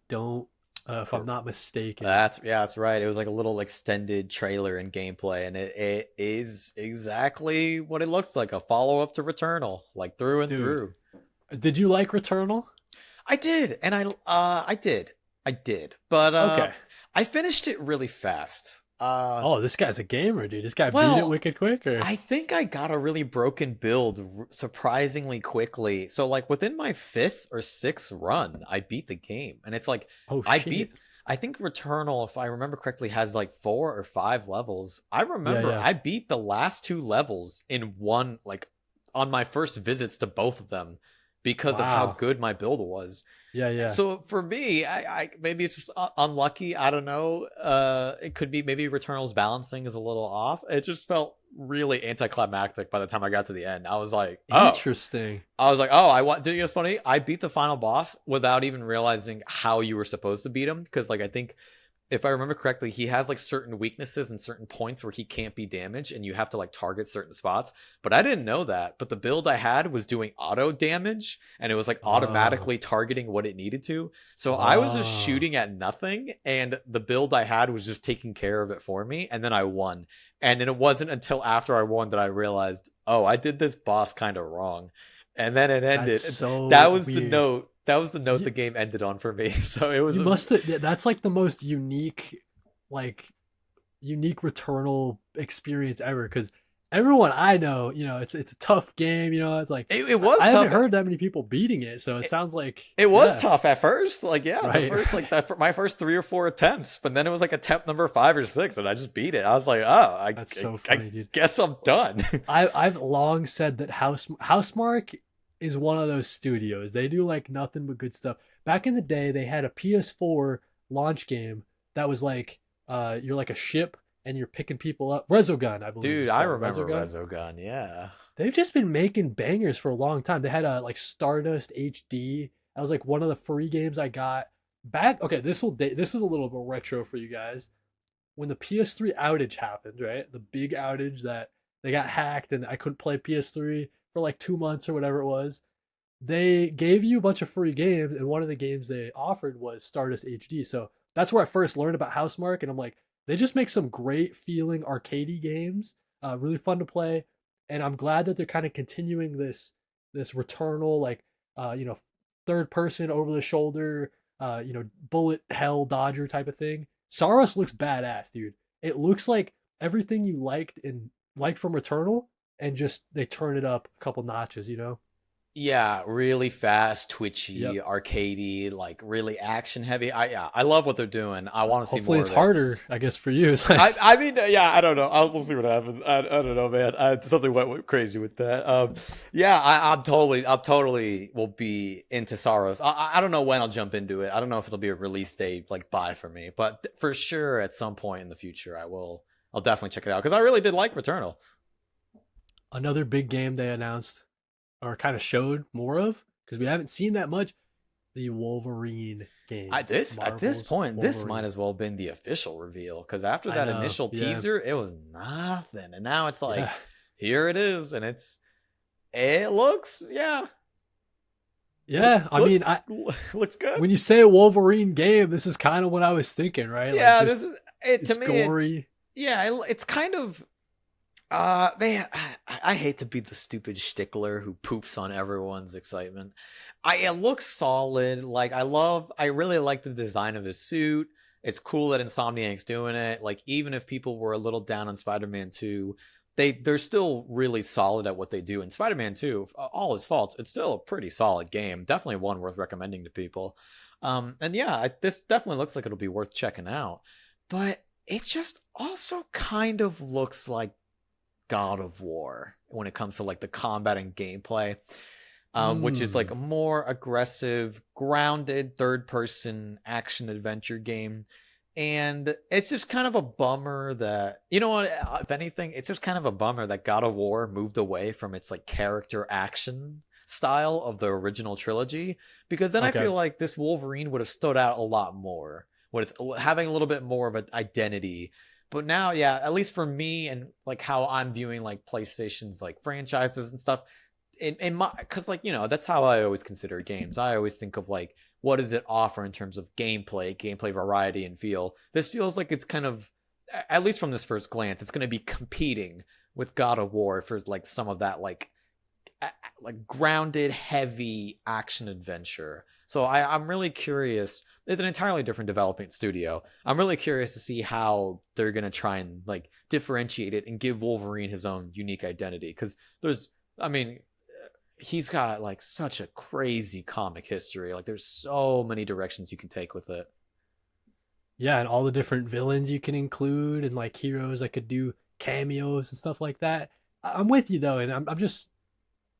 not mistaken. That's right. It was like a little extended trailer and gameplay, and it is exactly what it looks like, a follow up to Returnal, like through and Dude, through. did you like Returnal? I did, and I did, but Okay. I finished it really fast. Oh, this guy's a gamer, dude. This guy beat it Well, wicked quick, or? I think I got a really broken build surprisingly quickly. So like within my fifth or sixth run, I beat the game, and it's like Oh I shit. beat. I think Returnal, if I remember correctly, has like 4 or 5 levels. I remember Yeah. I beat the last 2 levels in one, like on my first visits to both of them because of how Wow. good my build was. Yeah. So for me, I maybe it's just unlucky. I don't know. It could be maybe Returnal's balancing is a little off. It just felt really anticlimactic by the time I got to the end. I was like, Interesting. I want. Dude, it's funny. I beat the final boss without even realizing how you were supposed to beat him because, like, I think if I remember correctly, he has like certain weaknesses and certain points where he can't be damaged, and you have to like target certain spots. But I didn't know that. But the build I had was doing auto damage, and it was like automatically targeting what it needed to. So I was just Oh. shooting at nothing, and the build I had was just taking care of it for me, and then I won. And then it wasn't until after I won that I realized, oh, I did this boss kind of wrong. And then it ended. That's so That was the weird. note. That was the note You- the game ended on for me. So it was You must have. That's like the most like, unique Returnal experience ever. Because everyone I know, it's a tough game. It's like it was I tough. haven't heard that many people beating it. So it sounds like It was yeah. tough at first, like the Right, first like that my first 3 or 4 attempts, but then it was like attempt number 5 or 6, and I just beat it. I was like, oh, That's so funny, dude. guess I'm done. I've long said that Housemarque is one of those studios. They do like nothing but good stuff. Back in the day, they had a PS4 launch game that was like you're like a ship and you're picking people up. Resogun, I believe. Dude, it's I called. remember Resogun. Resogun. Yeah, They've just been making bangers for a long time. They had a like Stardust HD. That was like one of the free games I got back. Okay, this is a little bit retro for you guys. when the PS3 outage happened, right? The big outage that they got hacked and I couldn't play PS3 for like 2 months or whatever it was. They gave you a bunch of free games, and one of the games they offered was Stardust HD. So that's where I first learned about Housemarque, and I'm like, they just make some great feeling arcadey games, really fun to play, and I'm glad that they're kind of continuing this Returnal, like, third person over the shoulder, bullet hell dodger type of thing. Saros looks badass, dude. It looks like everything you liked from Returnal, and just they turn it up a couple notches. Yeah, really fast, twitchy, Yep. arcadey, like really action heavy. I love what they're doing. I want to see Hopefully more it's of it. harder, I guess, for you. It's like, I mean, yeah, I don't know. We'll see what happens. I don't know, man. Something went crazy with that. Yeah, I'm totally will be into Sorrows. I don't know when I'll jump into it. I don't know if it'll be a release date like buy for me, but for sure at some point in the future I will. I'll definitely check it out because I really did like Returnal. another big game they announced or kind of showed more of, because we haven't seen that much, the Wolverine game. At this Marvel's point, this Wolverine. might as well have been the official reveal because after I that know, initial yeah. teaser, it was nothing, and now it's like, Yeah. here it is, and it looks, yeah, Yeah, I looks, mean, looks good. when you say a Wolverine game, this is kind of what I was thinking, right? Yeah, Like, just, this is it it's to me. gory. It's kind of, man, I hate to be the stupid stickler who poops on everyone's excitement. It looks solid. Like I really like the design of his suit. It's cool that Insomniac's doing it. Like even if people were a little down on Spider-Man 2, they're still really solid at what they do. And Spider-Man 2, all his faults, it's still a pretty solid game. Definitely one worth recommending to people. And yeah, this definitely looks like it'll be worth checking out. But it just also kind of looks like God of War when it comes to like the combat and gameplay, which is like a more aggressive, grounded third-person action adventure game. And it's just kind of a bummer that, you know what, if anything, it's just kind of a bummer that God of War moved away from its like character action style of the original trilogy, because then Okay. I feel like this Wolverine would have stood out a lot more with having a little bit more of an identity. But now, yeah, at least for me and like how I'm viewing like PlayStation's like franchises and stuff, in my, because like, that's how I always consider games. I always think of like, what does it offer in terms of gameplay variety and feel. This feels like it's kind of, at least from this first glance, it's going to be competing with God of War for like some of that like grounded, heavy action adventure. So I'm really curious. It's an entirely different development studio. I'm really curious to see how they're going to try and like differentiate it and give Wolverine his own unique identity. Because he's got like such a crazy comic history. Like there's so many directions you can take with it. Yeah, and all the different villains you can include, and like heroes that could do cameos and stuff like that. I'm with you though, and I'm just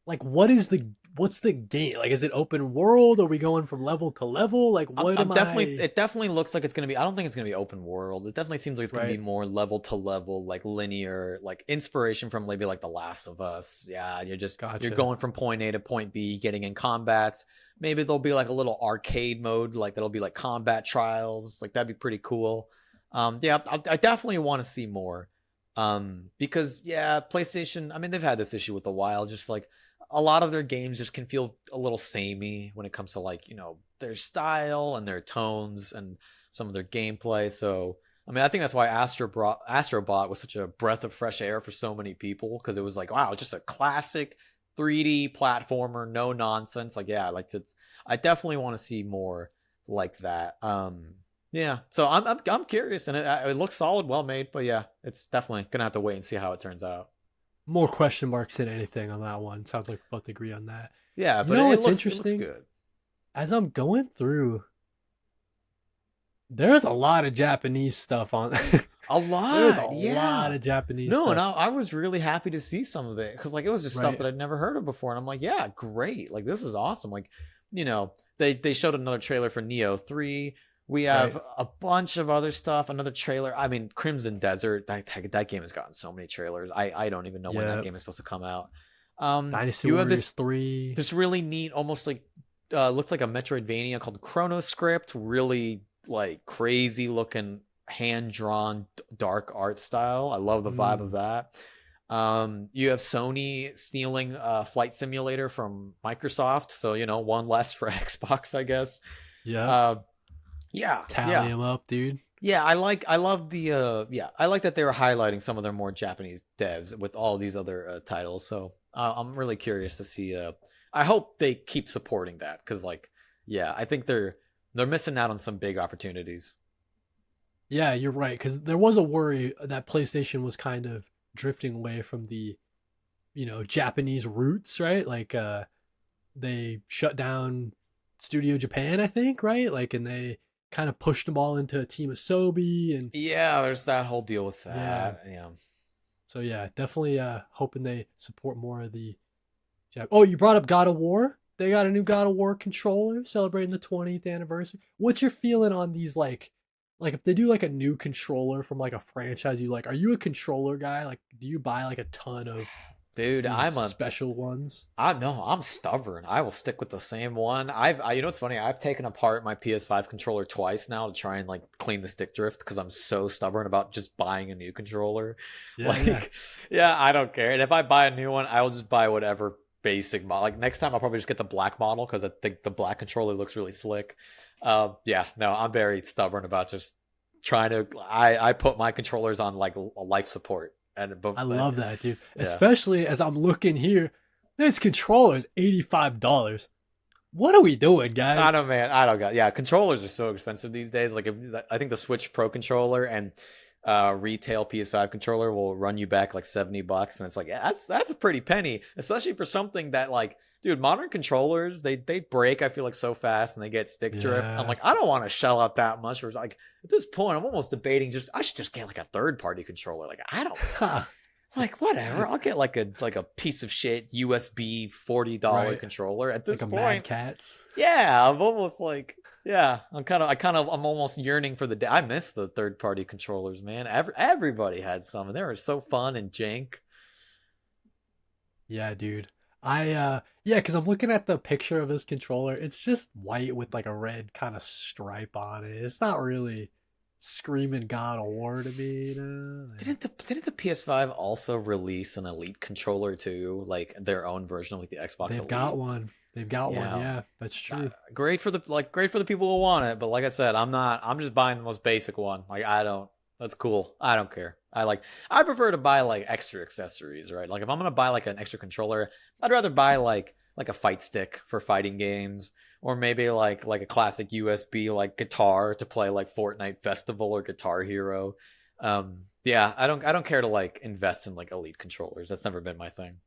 like, what's the game? Like, is it open world? Are we going from level to level? Like, what I'm am definitely I? it definitely looks like it's gonna be. I don't think it's gonna be open world. It definitely seems like it's gonna be Right. more level to level, like linear, like inspiration from maybe like The Last of Us. Yeah, you're Gotcha. going from point A to point B, getting in combats. Maybe there'll be like a little arcade mode, like that'll be like combat trials. Like that'd be pretty cool. Yeah, I definitely want to see more. Because yeah, PlayStation. I mean, they've had this issue with a while. Just like a lot of their games just can feel a little samey when it comes to like, their style and their tones and some of their gameplay. So, I mean, I think that's why Astrobot was such a breath of fresh air for so many people, because it was like, wow, just a classic 3D platformer, no nonsense. Like, yeah, I definitely want to see more like that. Yeah, so I'm curious, and it looks solid, well made, but yeah, it's definitely gonna have to wait and see how it turns out. More question marks than anything on that one. Sounds like we both agree on that. Yeah, but What's it interesting? looks good. As I'm going through, there's a lot of Japanese stuff on. A lot. There's a Yeah. lot of Japanese No, stuff. and I was really happy to see some of it, because like it was just stuff Right. that I'd never heard of before, and I'm like, yeah, great, like this is awesome. Like, they showed another trailer for Neo 3. We have Right. a bunch of other stuff, another trailer. I mean, Crimson Desert, that game has gotten so many trailers. I don't even know when that Yep. game is supposed to come out. Dynasty You have Warriors 3. this really neat, almost like looked like a Metroidvania called Chronoscript. Really like crazy looking hand-drawn dark art style. I love the vibe of that. You have Sony stealing Flight Simulator from Microsoft, so one less for Xbox, I guess. Yeah. Yeah, Tally them up, dude. yeah. I love the I like that they were highlighting some of their more Japanese devs with all these other titles. So I'm really curious to see. I hope they keep supporting that because, I think they're missing out on some big opportunities. Yeah, you're right. Because there was a worry that PlayStation was kind of drifting away from the, Japanese roots, right? Like, they shut down Studio Japan, I think, right? Like, and they kind of pushed them all into Team Asobi, and Yeah, there's that whole deal with that. Yeah. so yeah, definitely hoping they support more of the. Oh, you brought up God of War. They got a new God of War controller celebrating the 20th anniversary. What's your feeling on these like if they do like a new controller from like a franchise you like, are you a controller guy? Like do you buy like a ton of Dude, these special ones? I'm stubborn. I will stick with the same one. What's funny? I've taken apart my PS5 controller twice now to try and clean the stick drift because I'm so stubborn about just buying a new controller. Yeah. Yeah, I don't care. And if I buy a new one, I will just buy whatever basic model. Like next time, I'll probably just get the black model because I think the black controller looks really slick. Yeah, no, I'm very stubborn about just trying to. I put my controllers on a life support. I love that, dude. Yeah. Especially as I'm looking here, this controller is $85. What are we doing, guys? I don't, man. I don't got. Yeah, controllers are so expensive these days. I think the Switch Pro controller and retail PS5 controller will run you back $70, and it's that's a pretty penny, especially for something that dude, modern controllers they break. I feel so fast, and they get stick drift. I'm I don't want to shell out that much for at this point. I'm almost debating I should just get a third party controller. I don't whatever. I'll get a piece of shit USB $40 controller at this point. Mad Cats. Yeah, I'm almost yeah. I'm almost yearning for the day. I miss the third party controllers, man. Everybody had some, and they were so fun and jank. Yeah, dude. Because I'm looking at the picture of this controller. It's just white with a red kind of stripe on it. It's not really screaming God of War to me. Didn't the PS5 also release an Elite controller too, their own version of the Xbox? They've Elite? got one. They've got one. Yeah, that's true. Great for the people who want it, but like I said, I'm just buying the most basic one. That's cool. I don't care. I prefer to buy extra accessories, right? If I'm gonna buy an extra controller, I'd rather buy like a fight stick for fighting games, or maybe like a classic USB guitar to play Fortnite Festival or Guitar Hero. Yeah, I don't care to invest in Elite controllers. That's never been my thing.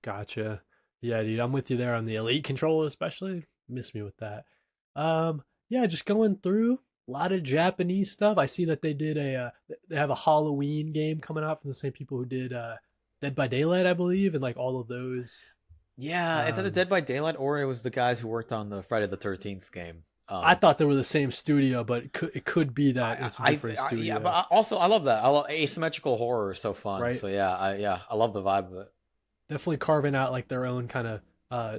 Gotcha. Yeah, dude, I'm with you there on the Elite controller, especially. Miss me with that. Yeah, just going through a lot of Japanese stuff. I see that they did they have a Halloween game coming out from the same people who did Dead by Daylight, I believe, and all of those. Yeah, it's either Dead by Daylight or it was the guys who worked on the Friday the 13th game. I thought they were the same studio, but it could be that it's a different studio. Yeah, but I love that. I love asymmetrical horror. So fun. Right? So yeah, I love the vibe of it. Definitely carving out their own kind of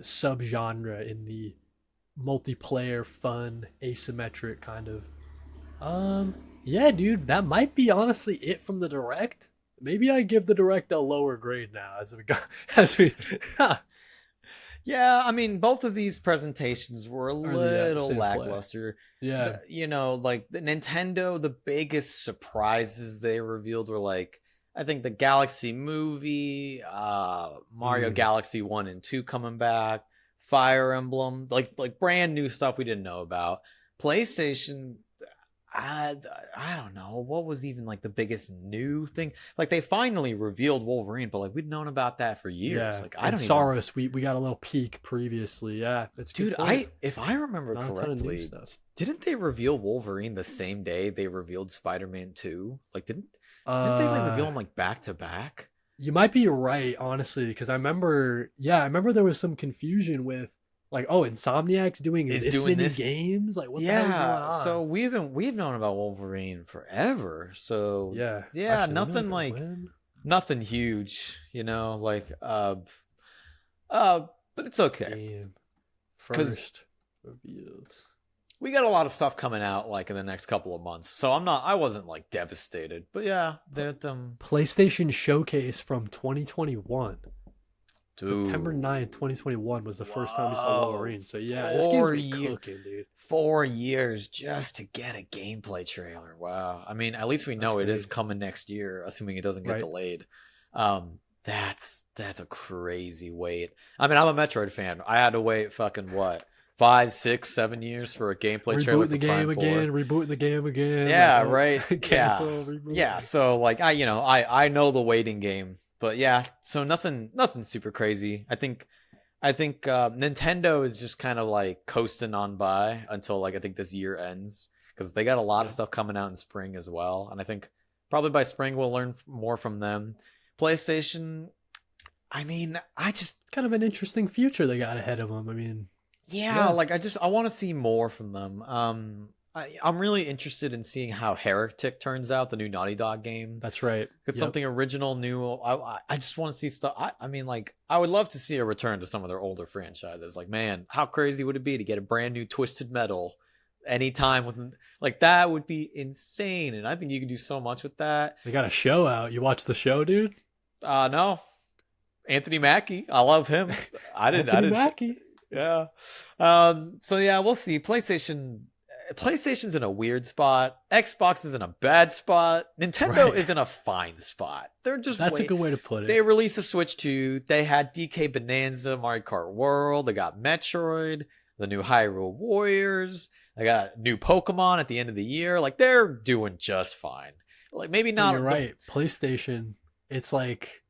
subgenre in the multiplayer, fun, asymmetric kind of. Yeah, dude, that might be honestly it from the Direct. Maybe I give the Direct a lower grade now as we. Yeah, I mean, both of these presentations were a little lackluster. Yeah. The Nintendo, the biggest surprises they revealed were I think the Galaxy movie, Mario Galaxy 1 and 2 coming back, Fire Emblem, brand new stuff we didn't know about. PlayStation, I don't know what was even the biggest new thing. They finally revealed Wolverine, but we'd known about that for years. Yeah. I don't. Saurus, we got a little peek previously. Yeah, that's dude. If I remember correctly, didn't they reveal Wolverine the same day they revealed Spider-Man 2? Didn't they reveal him back to back? You might be right, honestly, because I remember there was some confusion with. Insomniac's doing this many games? What the hell is going on? So we've known about Wolverine forever. So yeah, actually, nothing nothing huge, but it's okay. Game first revealed. we got a lot of stuff coming out like in the next couple of months. So I wasn't like devastated. But yeah, that PlayStation Showcase from 2021. dude, September 9th, 2021 was the first time we saw Whoa, Wolverine. So yeah, this game's been cooking, dude. 4 years just to get a gameplay trailer. Wow. I mean, at least we know it is coming next year, assuming it doesn't get delayed. That's a crazy wait. I mean, I'm a Metroid fan. I had to wait fucking what? 5, 6, 7 years for a gameplay trailer for Rebooting the game again. Yeah, like, right. Cancel, yeah. reboot. Yeah, so like I know the waiting game. But yeah, so nothing super crazy. I think Nintendo is just kind of like coasting on by until like I think this year ends, because they got a lot of stuff coming out in spring as well, and I think probably by spring we'll learn more from them. PlayStation, I mean, I just kind of an interesting future they got ahead of them. I mean, yeah. Like I want to see more from them. I'm really interested in seeing how Heretic turns out, the new Naughty Dog game. That's right. It's something original, new. I just want to see stuff. I mean, like, I would love to see a return to some of their older franchises. Like, man, how crazy would it be to get a brand new Twisted Metal anytime with, like, that would be insane. And I think you can do so much with that. They got a show out. You watch the show, dude? No. Anthony Mackie. I love him. Anthony Mackie. Yeah. So yeah, we'll see. PlayStation's in a weird spot. Xbox is in a bad spot. Nintendo is in a fine spot. That's a good way to put it. They released a Switch 2. They had DK Bonanza, Mario Kart World. They got Metroid, the new Hyrule Warriors. They got new Pokemon at the end of the year. Like, they're doing just fine. Like, maybe not. You're right. PlayStation, it's like,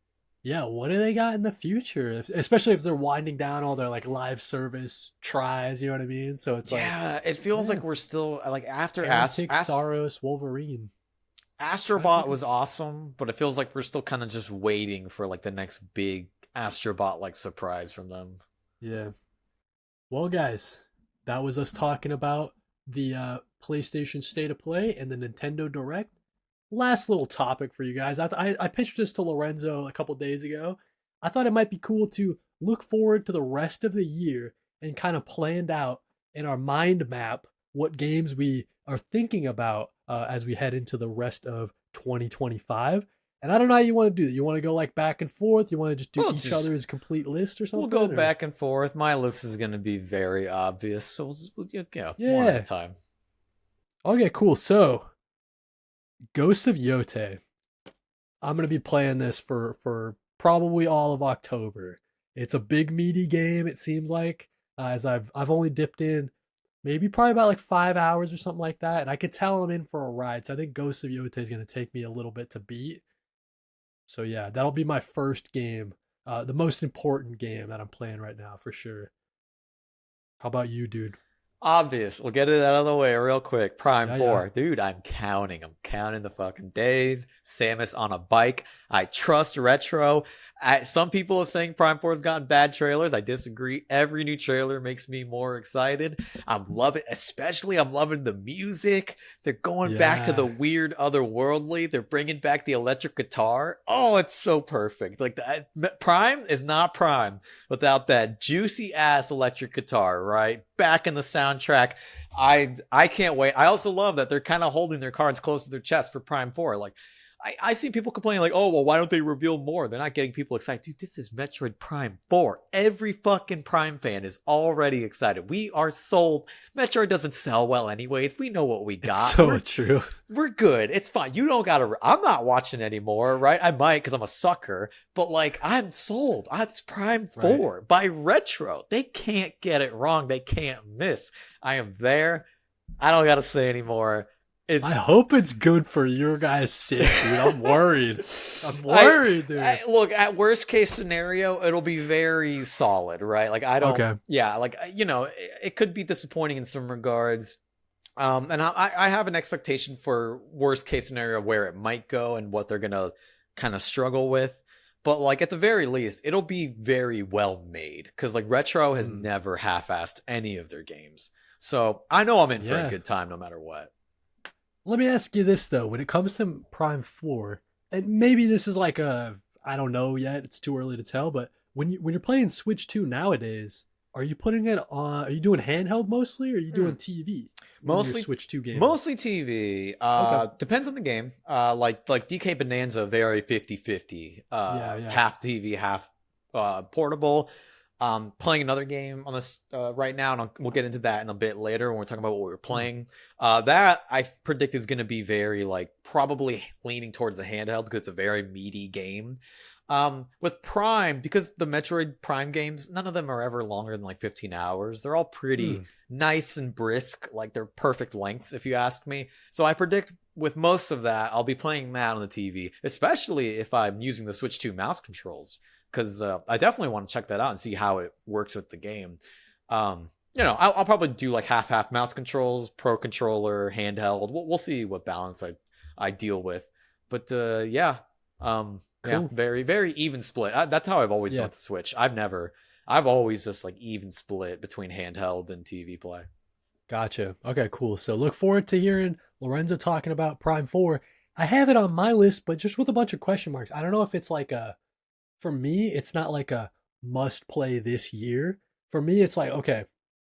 yeah, what do they got in the future? Especially if they're winding down all their like live service tries, you know what I mean? So it's it feels like we're still like after Saros Wolverine. Astrobot was awesome, but it feels like we're still kind of just waiting for like the next big Astrobot like surprise from them. Yeah. Well, guys, that was us talking about the PlayStation State of Play and the Nintendo Direct. Last little topic for you guys. I pitched this to Lorenzo a couple days ago. I thought it might be cool to look forward to the rest of the year and kind of planned out in our mind map what games we are thinking about as we head into the rest of 2025. And I don't know how you want to do that. You want to go like back and forth? You want to just do each other's complete list or something? We'll go back and forth. My list is going to be very obvious. So one at a time. Okay, cool. So Ghost of Yotei. I'm gonna be playing this for probably all of October. It's a big meaty game, it seems like. As I've only dipped in probably about like 5 hours or something like that, and I could tell I'm in for a ride. So I think Ghost of Yotei is gonna take me a little bit to beat. So yeah, that'll be my first game, the most important game that I'm playing right now for sure. How about you, dude? Obvious. We'll get it out of the way real quick. Prime 4. Yeah. Dude, I'm counting the fucking days. Samus on a bike. I trust Retro. Some people are saying Prime 4's gotten bad trailers. I disagree. Every new trailer makes me more excited. I'm loving the music. They're going back to the weird otherworldly. They're bringing back the electric guitar. Oh, it's so perfect. Like, Prime is not Prime without that juicy ass electric guitar, right? Back in the soundtrack. I can't wait. I also love that they're kind of holding their cards close to their chest for Prime 4. Like, I see people complaining like, oh, well, why don't they reveal more? They're not getting people excited. Dude, this is Metroid Prime 4. Every fucking Prime fan is already excited. We are sold. Metroid doesn't sell well anyways. We know what we got. It's true. We're good. It's fine. You don't got to... I'm not watching anymore, right? I might because I'm a sucker. But, like, I'm sold. It's Prime 4 by Retro. They can't get it wrong. They can't miss. I am there. I don't got to say anymore. I hope it's good for your guys' sake, dude. I'm worried. Dude. Look, at worst case scenario, it'll be very solid, right? Like, I don't... Okay. Yeah, like, you know, it could be disappointing in some regards. And I have an expectation for worst case scenario where it might go and what they're going to kind of struggle with. But, like, at the very least, it'll be very well made. Because, like, Retro has never half-assed any of their games. So, I know I'm in for a good time no matter what. Let me ask you this, though. When it comes to Prime 4, and maybe this is like I don't know yet. It's too early to tell. But when you're playing Switch 2 nowadays, are you putting it on? Are you doing handheld mostly, or are you doing TV? When you Mostly Switch 2 game. Mostly TV. Okay. Depends on the game. Like DK Bonanza, very 50-50. Yeah. Half TV, half portable. Playing another game on this right now, and we'll get into that in a bit later when we're talking about what we're playing. That I predict is going to be very like probably leaning towards the handheld because it's a very meaty game. With Prime, because the Metroid Prime games, none of them are ever longer than like 15 hours. They're all pretty nice and brisk, like they're perfect lengths if you ask me. So I predict with most of that, I'll be playing that on the TV, especially if I'm using the Switch 2 mouse controls, because I definitely want to check that out and see how it works with the game. I'll probably do like half mouse controls, pro controller, handheld. We'll see what balance I deal with. But yeah. Cool. Yeah, very, very even split. That's how I've always been with the Switch. I've always just like even split between handheld and TV play. Gotcha. Okay, cool. So look forward to hearing Lorenzo talking about Prime 4. I have it on my list, but just with a bunch of question marks. I don't know if it's like for me, it's not like a must play this year. For me, it's like, okay,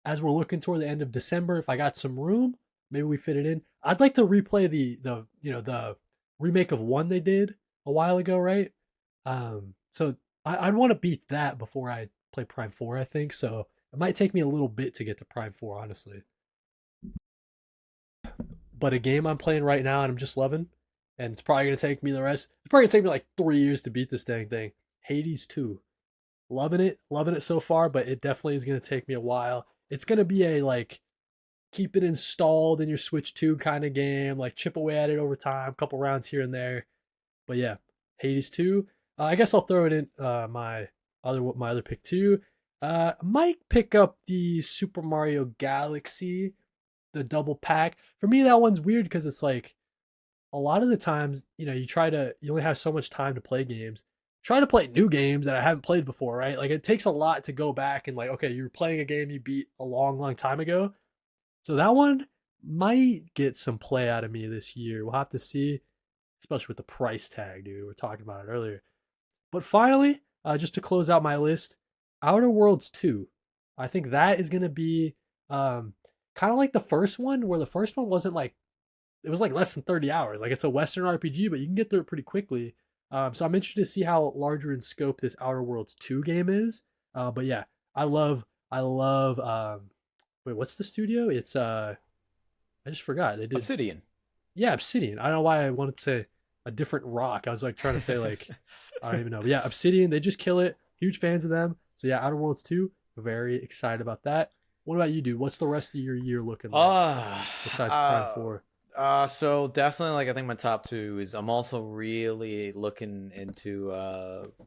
as we're looking toward the end of December, if I got some room, maybe we fit it in. I'd like to replay the remake of 1 they did a while ago, right? So I'd want to beat that before I play Prime 4, I think. So it might take me a little bit to get to Prime 4, honestly. But a game I'm playing right now and I'm just loving, and it's probably going to take me it's probably going to take me like 3 years to beat this dang thing. Hades 2. Loving it so far, but it definitely is going to take me a while. It's going to be a like keep it installed in your Switch 2 kind of game, like chip away at it over time, couple rounds here and there. But yeah, Hades 2. I guess I'll throw it in my other pick too. Might pick up the Super Mario Galaxy, the double pack. For me, that one's weird because it's like a lot of the times, you only have so much time to play games. Try to play new games that I haven't played before, right? Like it takes a lot to go back and like, okay, you're playing a game you beat a long, long time ago. So that one might get some play out of me this year. We'll have to see, especially with the price tag, dude. We were talking about it earlier. But finally, just to close out my list, Outer Worlds 2. I think that is going to be kind of like the first one, where the first one wasn't like, it was like less than 30 hours. Like it's a Western RPG, but you can get through it pretty quickly. So I'm interested to see how larger in scope this Outer Worlds 2 game is. But yeah, I love, wait, what's the studio? It's, I just forgot. They did Obsidian. Yeah, Obsidian. I don't know why I wanted to say a different rock. I was like trying to say like, I don't even know. But yeah, Obsidian, they just kill it. Huge fans of them. So yeah, Outer Worlds 2, very excited about that. What about you, dude? What's the rest of your year looking like besides Prime 4? So definitely, like I think my top 2 is I'm also really looking into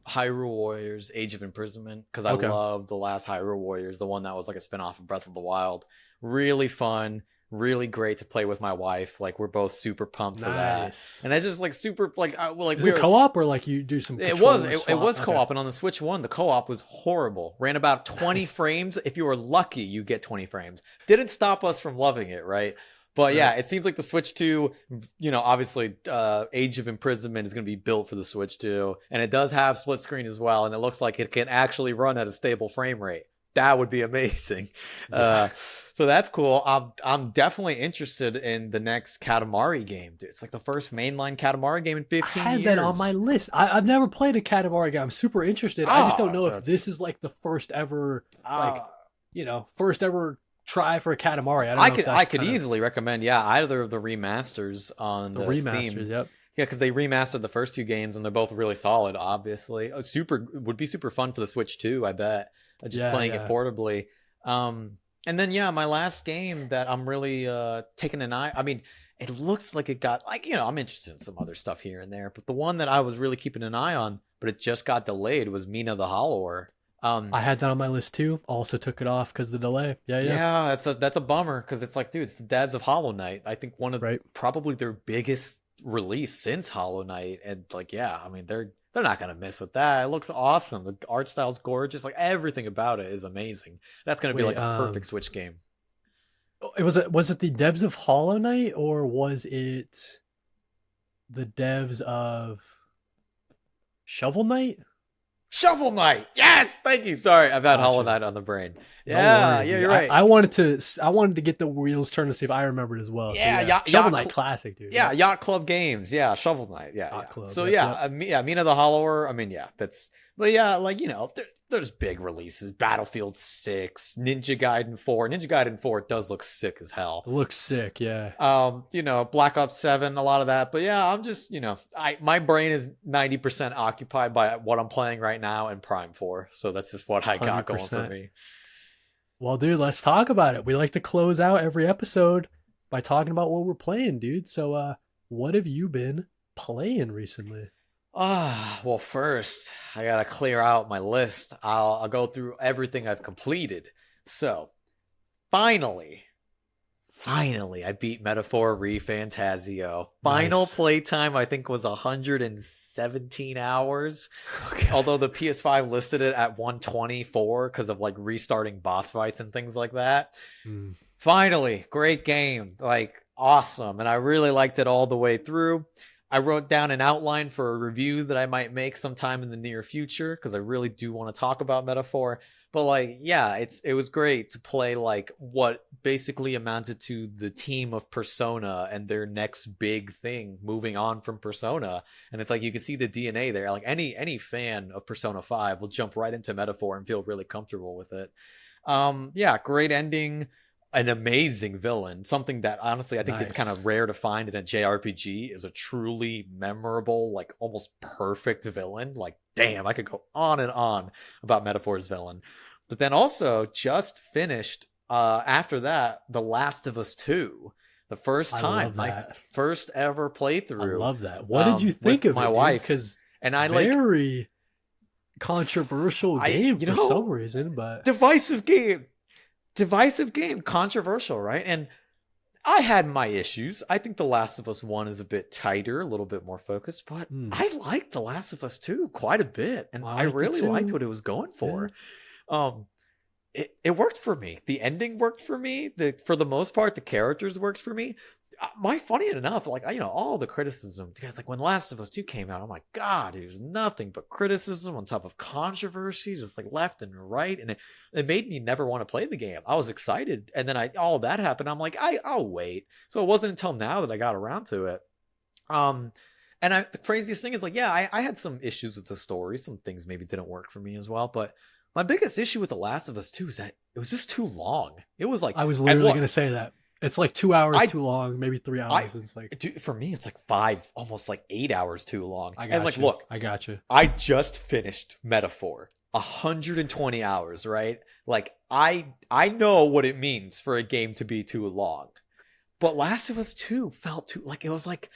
Hyrule Warriors: Age of Imprisonment, because I love the last Hyrule Warriors, the one that was like a spinoff of Breath of the Wild. Really fun, really great to play with my wife. Like we're both super pumped for that, and that's just like super like is it co-op or like you do some? It was co-op, and on the Switch 1, the co-op was horrible. Ran about 20 frames. If you were lucky, you get 20 frames. Didn't stop us from loving it, right? But yeah, it seems like the Switch 2, obviously Age of Imprisonment is going to be built for the Switch 2. And it does have split screen as well. And it looks like it can actually run at a stable frame rate. That would be amazing. So that's cool. I'm definitely interested in the next Katamari game, dude. It's like the first mainline Katamari game in 15 years. I had that on my list. I've never played a Katamari game. I'm super interested. I just don't know if this is like the first ever, first ever try for a Katamari. I could easily recommend either of the remasters on the remasters. Steam. Yep. Yeah, because they remastered the first 2 games and they're both really solid. Obviously, would be super fun for the Switch too. I bet playing it portably. And then my last game that I'm really taking an eye. I mean, it looks like it got I'm interested in some other stuff here and there, but the one that I was really keeping an eye on, but it just got delayed, was Mina the Hollower. I had that on my list too. Also took it off because of the delay. Yeah. That's a bummer because it's like, dude, it's the dads of Hollow Knight. I think one of probably their biggest release since Hollow Knight, and I mean they're not gonna miss with that. It looks awesome. The art style's gorgeous. Like everything about it is amazing. That's gonna be like a perfect Switch game. Was it the devs of Hollow Knight, or was it the devs of Shovel Knight? Shovel Knight. Yes, thank you. Sorry, I've had Gotcha. Hollow Knight on the brain. No Yeah, worries, yeah, dude. you're right. I wanted to get the wheels turned to see if I remembered as well. Yeah, so Yacht Shovel Knight Cl- classic, dude. Yeah, Yacht Club Games. Yeah, Shovel Knight. Yeah, Yacht yeah. Club, So yep, yeah, yep. yeah, Mina the Hollower. I mean, yeah, that's. But yeah, like there's big releases. Battlefield 6, Ninja Gaiden 4. Ninja Gaiden 4 does look sick as hell. It looks sick, yeah. Black Ops 7, a lot of that. But yeah, I'm just, my brain is 90% occupied by what I'm playing right now and Prime 4. So that's just what I got going for 100%. me. Well, dude, let's talk about it. We like to close out every episode by talking about what we're playing, dude. So, what have you been playing recently? Well, first I gotta clear out my list. I'll go through everything I've completed. So, finally, I beat Metaphor ReFantazio. Final Nice. playtime I think was 117 hours. Okay. Although the PS5 listed it at 124 because of like restarting boss fights and things like that. Mm. Finally, great game. Like, awesome. And I really liked it all the way through. I wrote down an outline for a review that I might make sometime in the near future because I really do want to talk about Metaphor. But like, yeah, it was great to play like what basically amounted to the team of Persona and their next big thing moving on from Persona. And it's like you can see the DNA there. Like any fan of Persona 5 will jump right into Metaphor and feel really comfortable with it. Yeah, great ending. An amazing villain, something that honestly I think it's kind of rare to find in a JRPG is a truly memorable, like almost perfect villain. Like, damn, I could go on and on about Metaphor's villain. But then also just finished after that, The Last of Us 2. The first time, my first ever playthrough. I love that. What did you think of my it, wife? Because and I very controversial game for some reason, but divisive game, controversial, right? And I had my issues. I think The Last of Us 1 is a bit tighter, a little bit more focused, but I liked The Last of Us 2 quite a bit, and I really liked what it was going for. Yeah. It worked for me. The ending worked for me. For the most part, the characters worked for me. Funny enough, like, all the criticism, because like when Last of Us 2 came out, I'm like, God, there's nothing but criticism on top of controversy, just like left and right. And it made me never want to play the game. I was excited. And then all that happened. I'm like, I'll wait. So it wasn't until now that I got around to it. And the craziest thing is like, yeah, I had some issues with the story. Some things maybe didn't work for me as well. But my biggest issue with The Last of Us 2 is that it was just too long. It was like, I was literally going to say that. It's like 2 hours too long, maybe 3 hours. It's like, dude, for me, it's like 5, almost like 8 hours too long. Look, I got you. I just finished Metaphor, 120 hours, right? Like, I know what it means for a game to be too long, but Last of Us 2 felt too, like, it was like,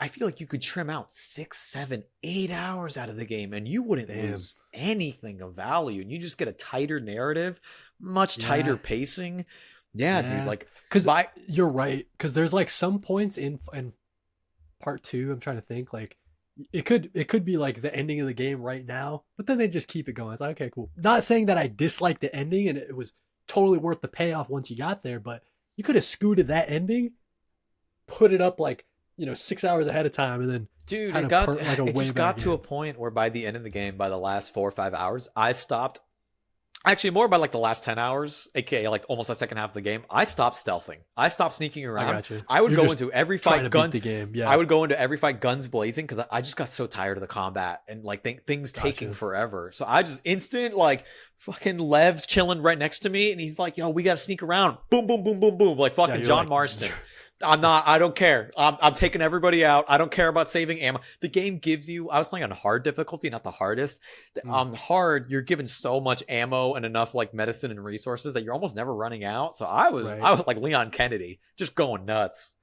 I feel like you could trim out 6, 7, 8 hours out of the game and you wouldn't lose anything of value. And you just get a tighter narrative, much tighter pacing. Yeah, dude, like, because you're right. Because there's like some points in part 2. I'm trying to think. Like, it could be like the ending of the game right now, but then they just keep it going. It's like, okay, cool. Not saying that I dislike the ending and it was totally worth the payoff once you got there, but you could have scooted that ending, put it up like 6 hours ahead of time, and then dude, it just got to a point where by the end of the game, by the last 4 or 5 hours, I stopped. Actually, more by like the last 10 hours, aka like almost the second half of the game, I stopped stealthing. I stopped sneaking around. I would go into every fight guns. I would go into every fight guns blazing because I just got so tired of the combat and like things taking forever. So I just instant like fucking Lev chilling right next to me, and he's like, "Yo, we gotta sneak around." Boom, boom, boom, boom, boom, like fucking John Marston. I don't care. I'm taking everybody out. I don't care about saving ammo. The game gives you, I was playing on hard difficulty, not the hardest. On hard, you're given so much ammo and enough like medicine and resources that you're almost never running out. So I was like Leon Kennedy, just going nuts.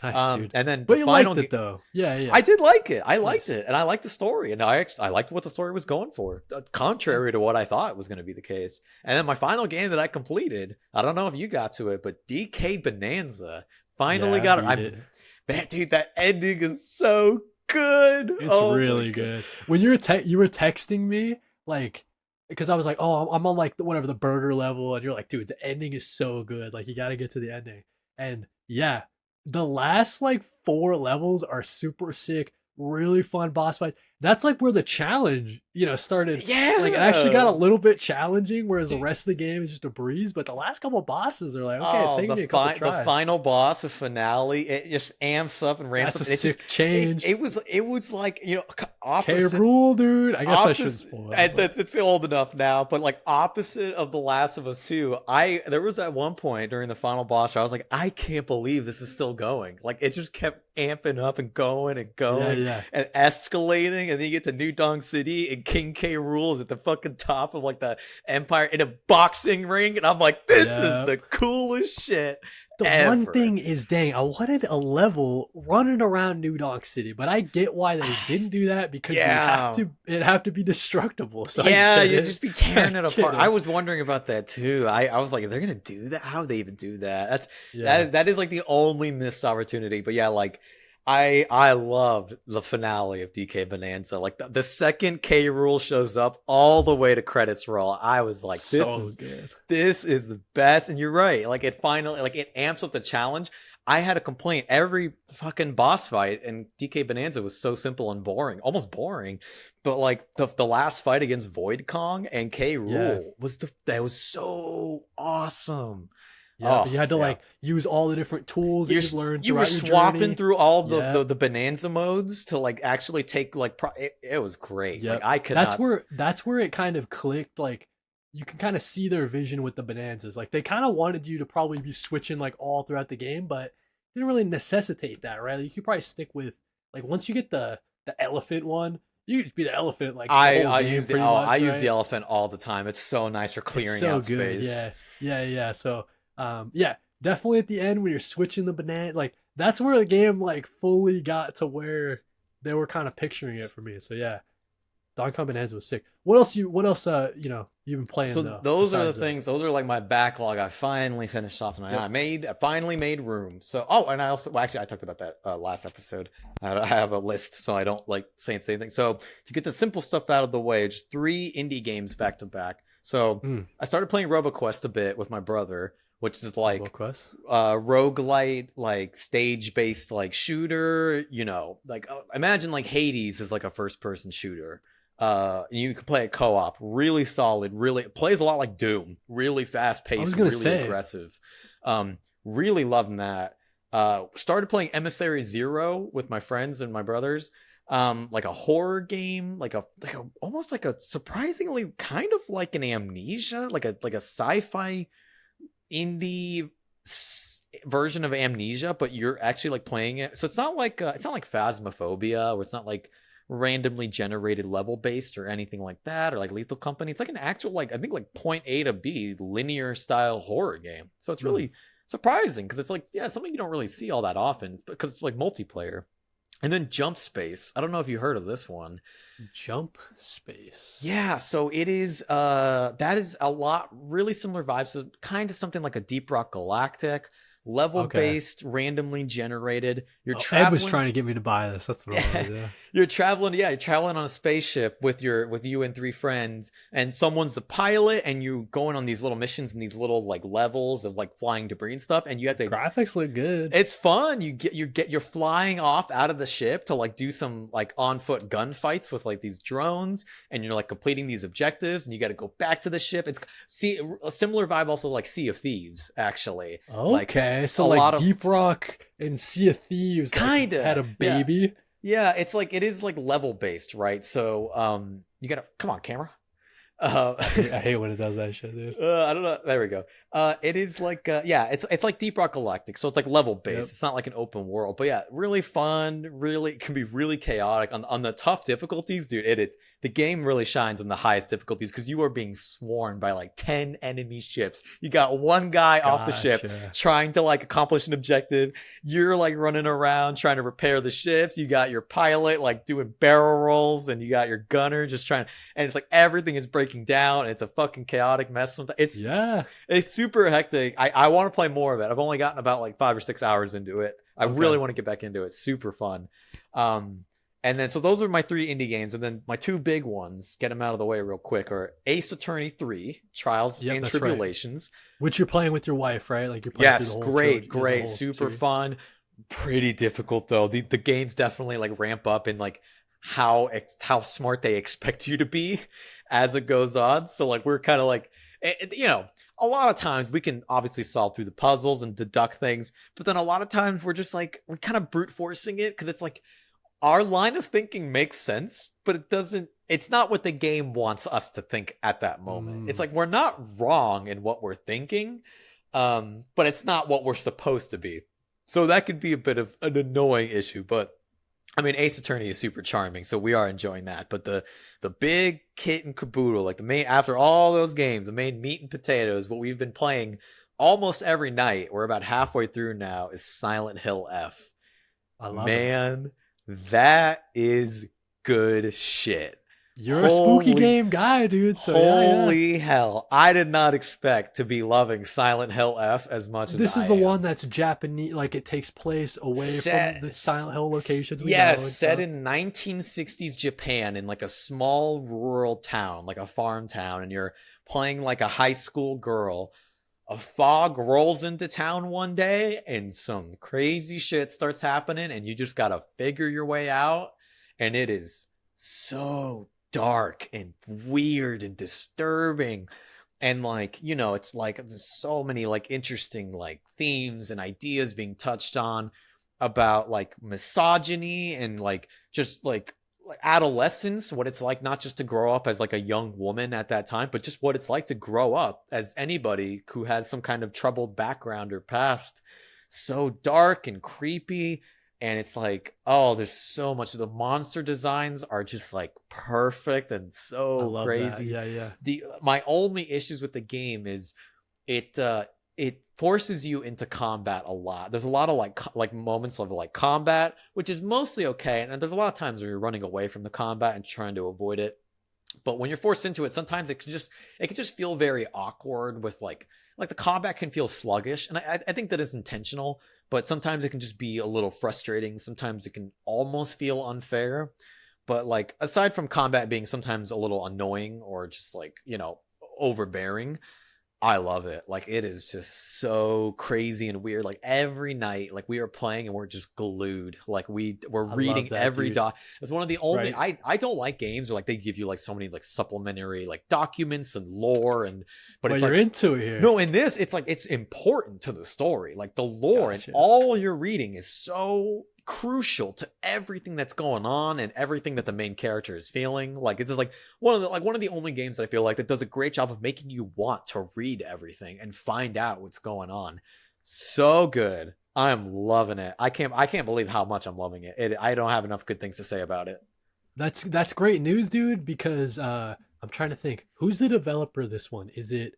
Nice, dude. And then but you liked it though. Yeah. I did like it. I liked it. And I liked the story. And I liked what the story was going for, contrary to what I thought was going to be the case. And then my final game that I completed, I don't know if you got to it, but DK Bonanza. Finally got it. Man, dude, that ending is so good. It's really good. When you were texting me, like, because I was like, oh, I'm on like the burger level, and you're like, dude, the ending is so good. Like, you got to get to the ending. And yeah, the last like 4 levels are super sick, really fun boss fights. that's like where the challenge, started. Yeah, Like it actually got a little bit challenging, whereas the rest of the game is just a breeze. But the last couple bosses are like, okay, it's taking me a couple the tries. final boss, the finale, it just amps up and ramps That's up. a sick change. It was like K opposite. Rule, dude. I guess I should spoil it. It's old enough now, but like opposite of The Last of Us 2, there was at one point during the final boss where I was like, I can't believe this is still going. Like it just kept amping up and going and going and escalating, and then you get to New Dong City and King K. Rool is at the fucking top of like the empire in a boxing ring, and I'm like, this is the coolest shit. The ever. one thing is, dang, I wanted a level running around New Donk City, but I get why they didn't do that because it'd have to be destructible. So you'd just be tearing it apart. I was wondering about that too. I was like, they're gonna do that? How would they even do that? That is like the only missed opportunity. But yeah, like I loved the finale of DK Bonanza. Like the second K. Rool shows up, all the way to credits roll, I was like, this is the best. And you're right. Like it finally, like it amps up the challenge. I had a complaint. Every fucking boss fight in DK Bonanza was so simple and boring, almost boring. But like the last fight against Void Kong and K. Rool was so awesome. Yeah, you had to like use all the different tools you learned. You were swapping through all the Bonanza modes to like actually take like it was great. Like I could. That's where it kind of clicked. Like you can kind of see their vision with the Bonanzas. Like they kind of wanted you to probably be switching like all throughout the game, but didn't really necessitate that, right? You could probably stick with like once you get the elephant one. You could be the elephant like I use the elephant all the time. It's so nice for clearing out space. Yeah. So definitely at the end when you're switching the banana, like that's where the game like fully got to where they were kind of picturing it for me. So yeah, Donkey Kong Bonanza was sick. What else you've been playing? So those are the things. Those are like my backlog. I finally finished off tonight. I finally made room. So and I also I talked about that last episode. I have a list, so I don't like saying the same thing. So to get the simple stuff out of the way, just 3 indie games back to back. So I started playing RoboQuest a bit with my brother, which is like roguelite, like stage-based like shooter, like imagine like Hades is like a first-person shooter. You can play it co-op, really solid, really plays a lot like Doom, really fast-paced, really aggressive. Really loving that. Started playing Emissary Zero with my friends and my brothers. Like a horror game, like a almost like a surprisingly kind of like an Amnesia, like a sci-fi indie version of Amnesia, but you're actually like playing it. So it's not like Phasmophobia, or it's not like randomly generated level based or anything like that, or like Lethal Company. It's like an actual like I think like point A to B linear style horror game. So it's really surprising because it's like something you don't really see all that often because it's like multiplayer. And then Jump Space. I don't know if you heard of this one. Jump Space. Yeah, so it is that is a lot really similar vibes. So kind of something like a Deep Rock Galactic, level based, randomly generated. Ed was trying to get me to buy this. That's what it was. Yeah. You're traveling on a spaceship with you and 3 friends, and someone's the pilot, and you going on these little missions and these little like levels of like flying debris and stuff, and you have to graphics look good. It's fun. You're flying off out of the ship to like do some like on foot gunfights with like these drones, and you're like completing these objectives, and you got to go back to the ship. It's a similar vibe also like Sea of Thieves actually. Okay, so like Deep Rock and Sea of Thieves kind of had a baby. Yeah, it's like it is like level based, right? So you gotta come on, camera. I hate when it does that shit, dude. I don't know. There we go. It is like it's like Deep Rock Galactic, so it's like level based. It's not like an open world, but yeah, really fun. Really can be really chaotic on the tough difficulties, dude. It is the game really shines on the highest difficulties because you are being swarmed by like 10 enemy ships. You got one guy off the ship trying to like accomplish an objective. You're like running around trying to repair the ships. You got your pilot like doing barrel rolls, and you got your gunner just trying. And it's like everything is breaking down. And it's a fucking chaotic mess. Sometimes it's super hectic. I want to play more of it. I've only gotten about like 5 or 6 hours into it. I really want to get back into it. Super fun. And then, so those are my 3 indie games. And then my 2 big ones, get them out of the way real quick, are Ace Attorney 3, Trials and Tribulations. Right. Which you're playing with your wife, right? Like you're playing through the whole great. Super fun. Pretty difficult, though. The games definitely like ramp up in like how smart they expect you to be as it goes on. So like we're kind of like, you know, a lot of times we can obviously solve through the puzzles and deduct things, but then a lot of times we're just like, we're kind of brute forcing it because it's like our line of thinking makes sense, but it doesn't. It's not what the game wants us to think at that moment. It's like we're not wrong in what we're thinking, but it's not what we're supposed to be. So that could be a bit of an annoying issue, but I mean, Ace Attorney is super charming, so we are enjoying that. But the big kit and caboodle, like the main, after all those games, the main meat and potatoes, what we've been playing almost every night, we're about halfway through now, is Silent Hill F. I love it. Man, that is good shit. You're a spooky game guy, dude. So holy hell. I did not expect to be loving Silent Hill F as much as this is I the am. one that's Japanese, like it takes place away from the Silent Hill locations. Set in 1960s Japan in like a small rural town, like a farm town, and you're playing like a high school girl. A fog rolls into town one day and some crazy shit starts happening and you just gotta figure your way out. And it is so dark and weird and disturbing. And like, you know, it's like there's so many like interesting like themes and ideas being touched on about like misogyny and like just like adolescence, what it's like not just to grow up as like a young woman at that time, but just what it's like to grow up as anybody who has some kind of troubled background or past. So dark and creepy. And it's like, oh, there's so much. The monster designs are just like perfect and so crazy. That. Yeah. My only issues with the game is it forces you into combat a lot. There's a lot of like moments of like combat, which is mostly okay. And there's a lot of times where you're running away from the combat and trying to avoid it. But when you're forced into it, sometimes it can just feel very awkward with like the combat can feel sluggish. And I think that is intentional, but sometimes it can just be a little frustrating. Sometimes it can almost feel unfair. But like aside from combat being sometimes a little annoying or just like, you know, overbearing, I love it. Like it is just so crazy and weird. Like every night, like we are playing and we're just glued. Like we're reading every doc. It's one of the only I don't like games where like they give you like so many like supplementary like documents and lore and but it's you're like into it here. No, in this it's like it's important to the story. Like the lore and all you're reading is so crucial to everything that's going on and everything that the main character is feeling. Like it's just like one of the only games that I feel like that does a great job of making you want to read everything and find out what's going on. So good. I'm loving it. I can't believe how much I'm loving it. I don't have enough good things to say about it. That's great news, dude, because I'm trying to think. Who's the developer of this one? Is it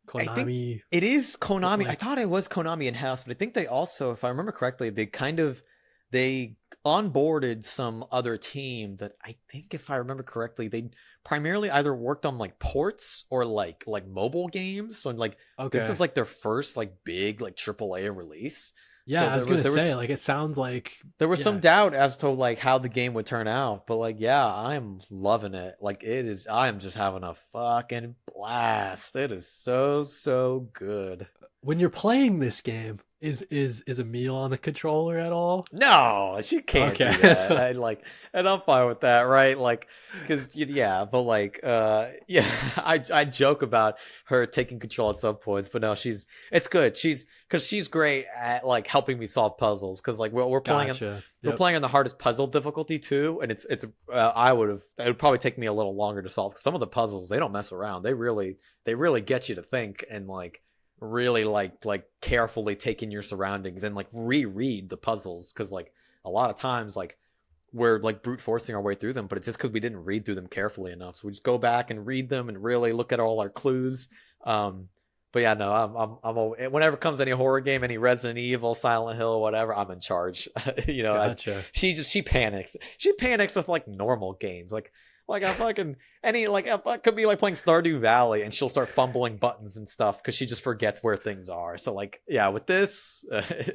Konami? It is Konami. I thought it was Konami in-house, but I think they also, if I remember correctly, they onboarded some other team that I think, if I remember correctly, they primarily either worked on like ports or like mobile games. So like this is like their first like big like AAA release. Yeah, so I was gonna say like it sounds like there was some doubt as to like how the game would turn out, but like I'm loving it. Like it is, I am just having a fucking blast. It is so good. When you're playing this game, is a meal on the controller at all? No, she can't do that. And I'm fine with that, right? Like, because but like, I joke about her taking control at some points, but no, it's good. She's great at like helping me solve puzzles. Because like we're playing, we're playing on the hardest puzzle difficulty too, and it would probably take me a little longer to solve. Cause some of the puzzles they don't mess around. They really get you to think and like really like carefully take in your surroundings and like reread the puzzles, because like a lot of times like we're like brute forcing our way through them, but it's just because we didn't read through them carefully enough. So we just go back and read them and really look at all our clues. But yeah, no, I'm whenever it comes to any horror game, any Resident Evil, Silent Hill, whatever, I'm in charge. You know, gotcha. She panics. She panics with like normal games, like I fucking I could be like playing Stardew Valley and she'll start fumbling buttons and stuff because she just forgets where things are. So like, yeah, with this,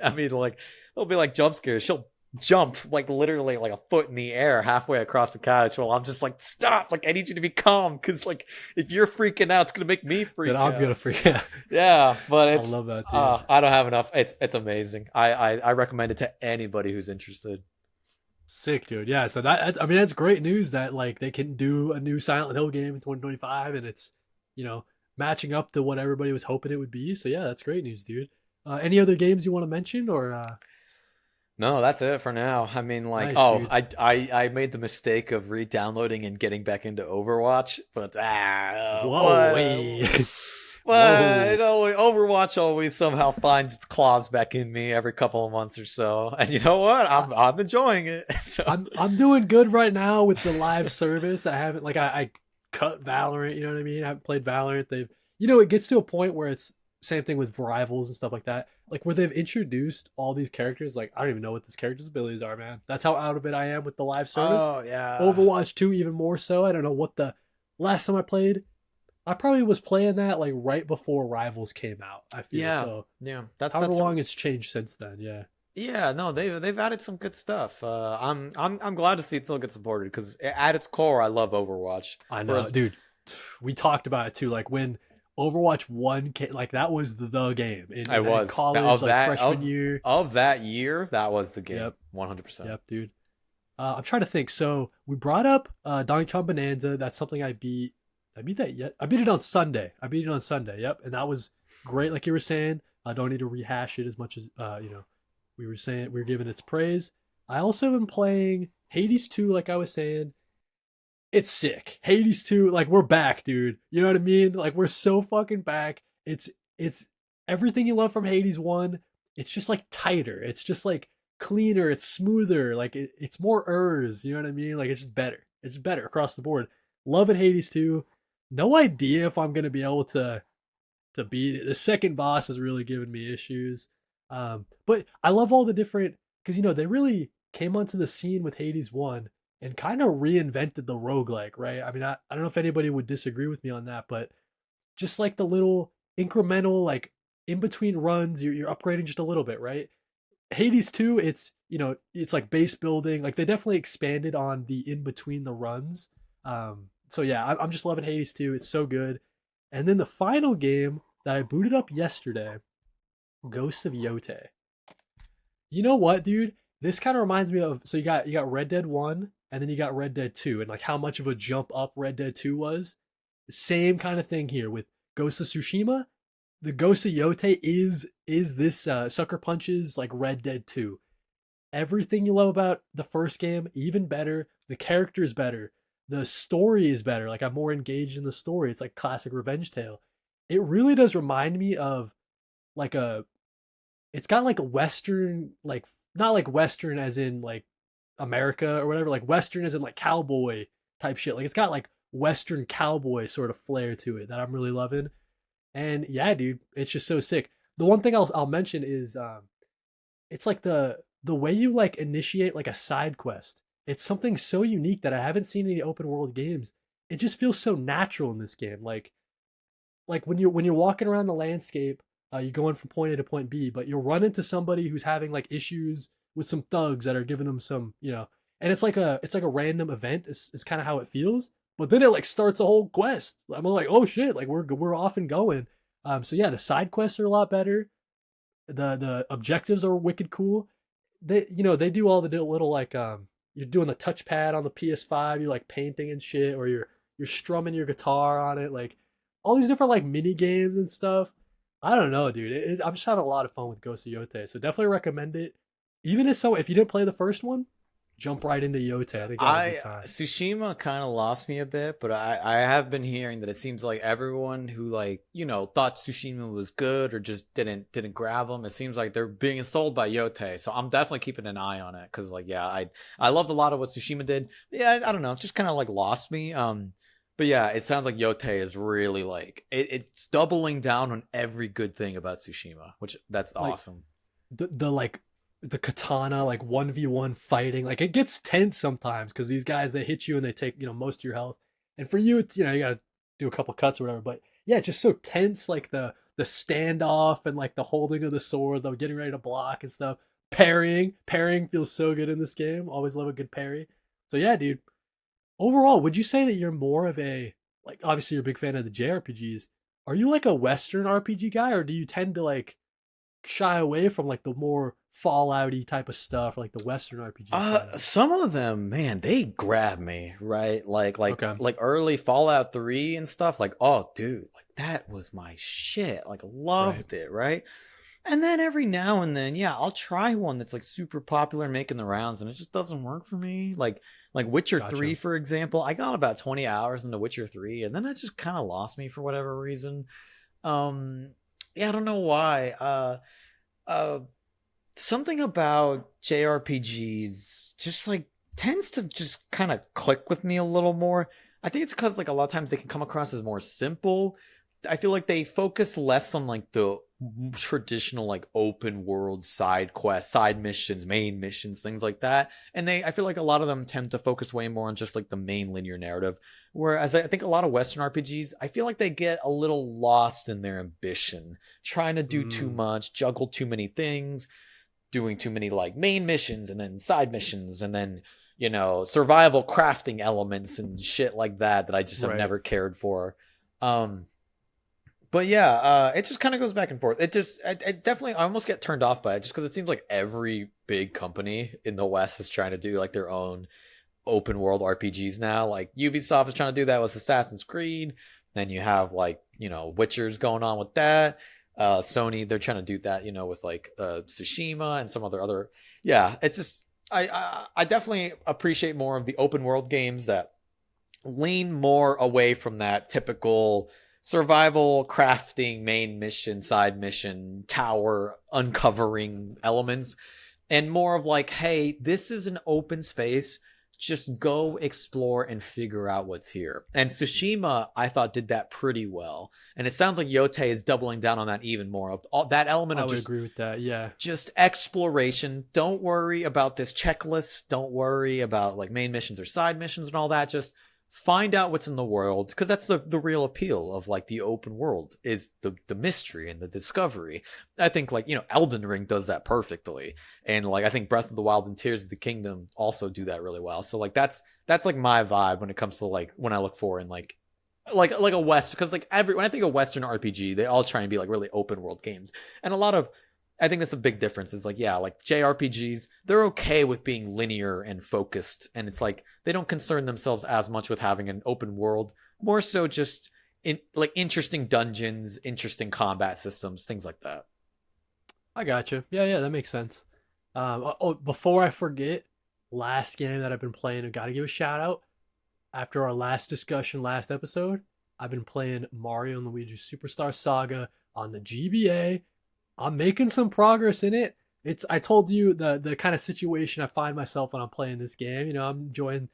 I mean, like it'll be like jump scares. She'll jump like literally like a foot in the air halfway across the couch while I'm just like, stop, like I need you to be calm, because like if you're freaking out, it's gonna make me freak out. I'm gonna freak out. Yeah, but I love that too. I don't have enough. It's amazing. I recommend it to anybody who's interested. Sick, dude. Yeah, so I mean that's great news that like they can do a new Silent Hill game in 2025 and it's, you know, matching up to what everybody was hoping it would be. So yeah, that's great news, dude. Any other games you want to mention or No, that's it for now. I mean, like, nice, oh, dude. I made the mistake of re-downloading and getting back into Overwatch, but Whoa, wait. what? Whoa. Overwatch always somehow finds its claws back in me every couple of months or so, and you know what? I, I'm enjoying it. So, I'm doing good right now with the live service. I haven't like I cut Valorant, you know what I mean? I haven't played Valorant. They've it gets to a point where it's same thing with rivals and stuff like that. Like where they've introduced all these characters, like I don't even know what this character's abilities are, man. That's how out of it I am with the live service. oh yeah. Overwatch 2 even more so. I don't know what the last time I played. I probably was playing that like right before Rivals came out, I feel. Yeah, So yeah. however long it's changed since then, yeah. Yeah, no, they've added some good stuff. I'm glad to see it still get supported because at its core, I love Overwatch. I For know, as dude. We talked about it too. Like when Overwatch 1 came, like that was the game I in was college, like freshman year. of that year, that was the game, Yep, 100%. yep, dude. I'm trying to think. So we brought up Donkey Kong Bonanza. That's something I beat. I beat that yet? I beat it on Sunday. I beat it on Sunday. Yep, and that was great. Like you were saying, I don't need to rehash it as much as we were saying. We were giving its praise. I also been playing Hades 2, like I was saying. It's sick. Hades 2, like we're back, dude. You know what I mean? Like we're so fucking back. It's everything you love from Hades 1. It's just like tighter. It's just like cleaner. It's smoother. Like it's more ers. You know what I mean? Like it's just better. It's just better across the board. Love it, Hades 2. No idea if I'm gonna be able to beat it. The second boss is really giving me issues. But I love all the different because they really came onto the scene with Hades 1 and kind of reinvented the roguelike, right? I mean, I don't know if anybody would disagree with me on that, but just like the little incremental, like in between runs, you're upgrading just a little bit, right? Hades 2, it's like base building. Like they definitely expanded on the in between the runs. So yeah, I'm just loving Hades 2. It's so good. And then the final game that I booted up yesterday, Ghosts of Yotei. You know what, dude? This kind of reminds me of you got Red Dead 1 and then you got Red Dead 2 and like how much of a jump up Red Dead 2 was. Same kind of thing here with Ghost of Tsushima. The Ghost of Yotei is this Sucker Punches like Red Dead 2. Everything you love about the first game, even better. The character is better. The story is better. Like I'm more engaged in the story. It's like classic revenge tale. It really does remind me of like a it's got like a western, like not like western as in like America or whatever, like western as in like cowboy type shit. Like it's got like western cowboy sort of flair to it that I'm really loving. And yeah, dude, it's just so sick. The one thing I'll mention is it's like the way you like initiate like a side quest. It's something so unique that I haven't seen in any open world games. It just feels so natural in this game. Like when you're walking around the landscape, you're going from point A to point B, but you'll run into somebody who's having like issues with some thugs that are giving them some, and it's like a random event. Is kind of how it feels. But then it like starts a whole quest. I'm like, oh shit, like we're off and going. So yeah, the side quests are a lot better. The objectives are wicked cool. They do all the little like you're doing the touchpad on the PS5. You're like painting and shit, or you're strumming your guitar on it. Like all these different like mini games and stuff. I don't know, dude. I'm just having a lot of fun with Ghost of Yotei, so definitely recommend it. Even if you didn't play the first one, jump right into Yotei. I think you'll have a good time. Tsushima kind of lost me a bit, but I have been hearing that it seems like everyone who like thought Tsushima was good or just didn't grab them. It seems like they're being sold by Yotei, so I'm definitely keeping an eye on it because like yeah, I loved a lot of what Tsushima did. Yeah, I don't know, it just kind of like lost me. But yeah, it sounds like Yotei is really like it's doubling down on every good thing about Tsushima, which that's Like awesome. the katana like 1v1 fighting, like it gets tense sometimes because these guys they hit you and they take most of your health, and for you it's you gotta do a couple cuts or whatever, but yeah, it's just so tense, like the standoff and like the holding of the sword, the getting ready to block and stuff. Parrying feels so good in this game. Always love a good parry. So yeah, dude, overall, would you say that you're more of a, like obviously you're a big fan of the JRPGs, are you like a western RPG guy, or do you tend to like shy away from like the more Fallout-y type of stuff, like the Western RPG side? Some of them, man, they grab me, right? Okay. Like early Fallout 3 and stuff. Like, oh, dude, like that was my shit. Like, loved it, right? And then every now and then, yeah, I'll try one that's like super popular, making the rounds, and it just doesn't work for me. Like Witcher 3, for example. I got about 20 hours into Witcher 3, and then that just kind of lost me for whatever reason. Yeah, I don't know why. Something about JRPGs just like tends to just kind of click with me a little more. I think it's because like a lot of times they can come across as more simple. I feel like they focus less on like the traditional like open world side quests, side missions, main missions, things like that. And I feel like a lot of them tend to focus way more on just like the main linear narrative. Whereas I think a lot of Western RPGs, I feel like they get a little lost in their ambition, trying to do too much, juggle too many things, doing too many like main missions and then side missions and then, you know, survival crafting elements and shit like that I just have never cared for. But yeah, it just kind of goes back and forth. It definitely, I almost get turned off by it just because it seems like every big company in the West is trying to do like their own open world RPGs now. Like Ubisoft is trying to do that with Assassin's Creed. Then you have like, you know, Witcher's going on with that. Sony, they're trying to do that, you know, with like Tsushima and some other. Yeah, it's just I definitely appreciate more of the open world games that lean more away from that typical survival crafting main mission, side mission, tower uncovering elements, and more of like, hey, this is an open space, just go explore and figure out what's here. And Tsushima, I thought, did that pretty well, and it sounds like Yotei is doubling down on that even more, of all that element of I would agree with that. Yeah, just exploration. Don't worry about this checklist, don't worry about like main missions or side missions and all that. Just find out what's in the world, because that's the real appeal of like the open world, is the mystery and the discovery. I think like, you know, Elden Ring does that perfectly, and like I think Breath of the Wild and Tears of the Kingdom also do that really well. So like that's like my vibe when it comes to like when I look for in like a West, because like when I think of Western RPG, they all try and be like really open world games, and a lot of, I think that's a big difference. Is like, yeah, like JRPGs, they're okay with being linear and focused, and it's like they don't concern themselves as much with having an open world, more so just in like interesting dungeons, interesting combat systems, things like that. I got you. Yeah, that makes sense. Before I forget, last game that I've been playing, I got to give a shout out. After our last discussion, last episode, I've been playing Mario and Luigi Superstar Saga on the GBA. I'm making some progress in it. I told you the kind of situation I find myself when I'm playing this game. You know, I'm enjoying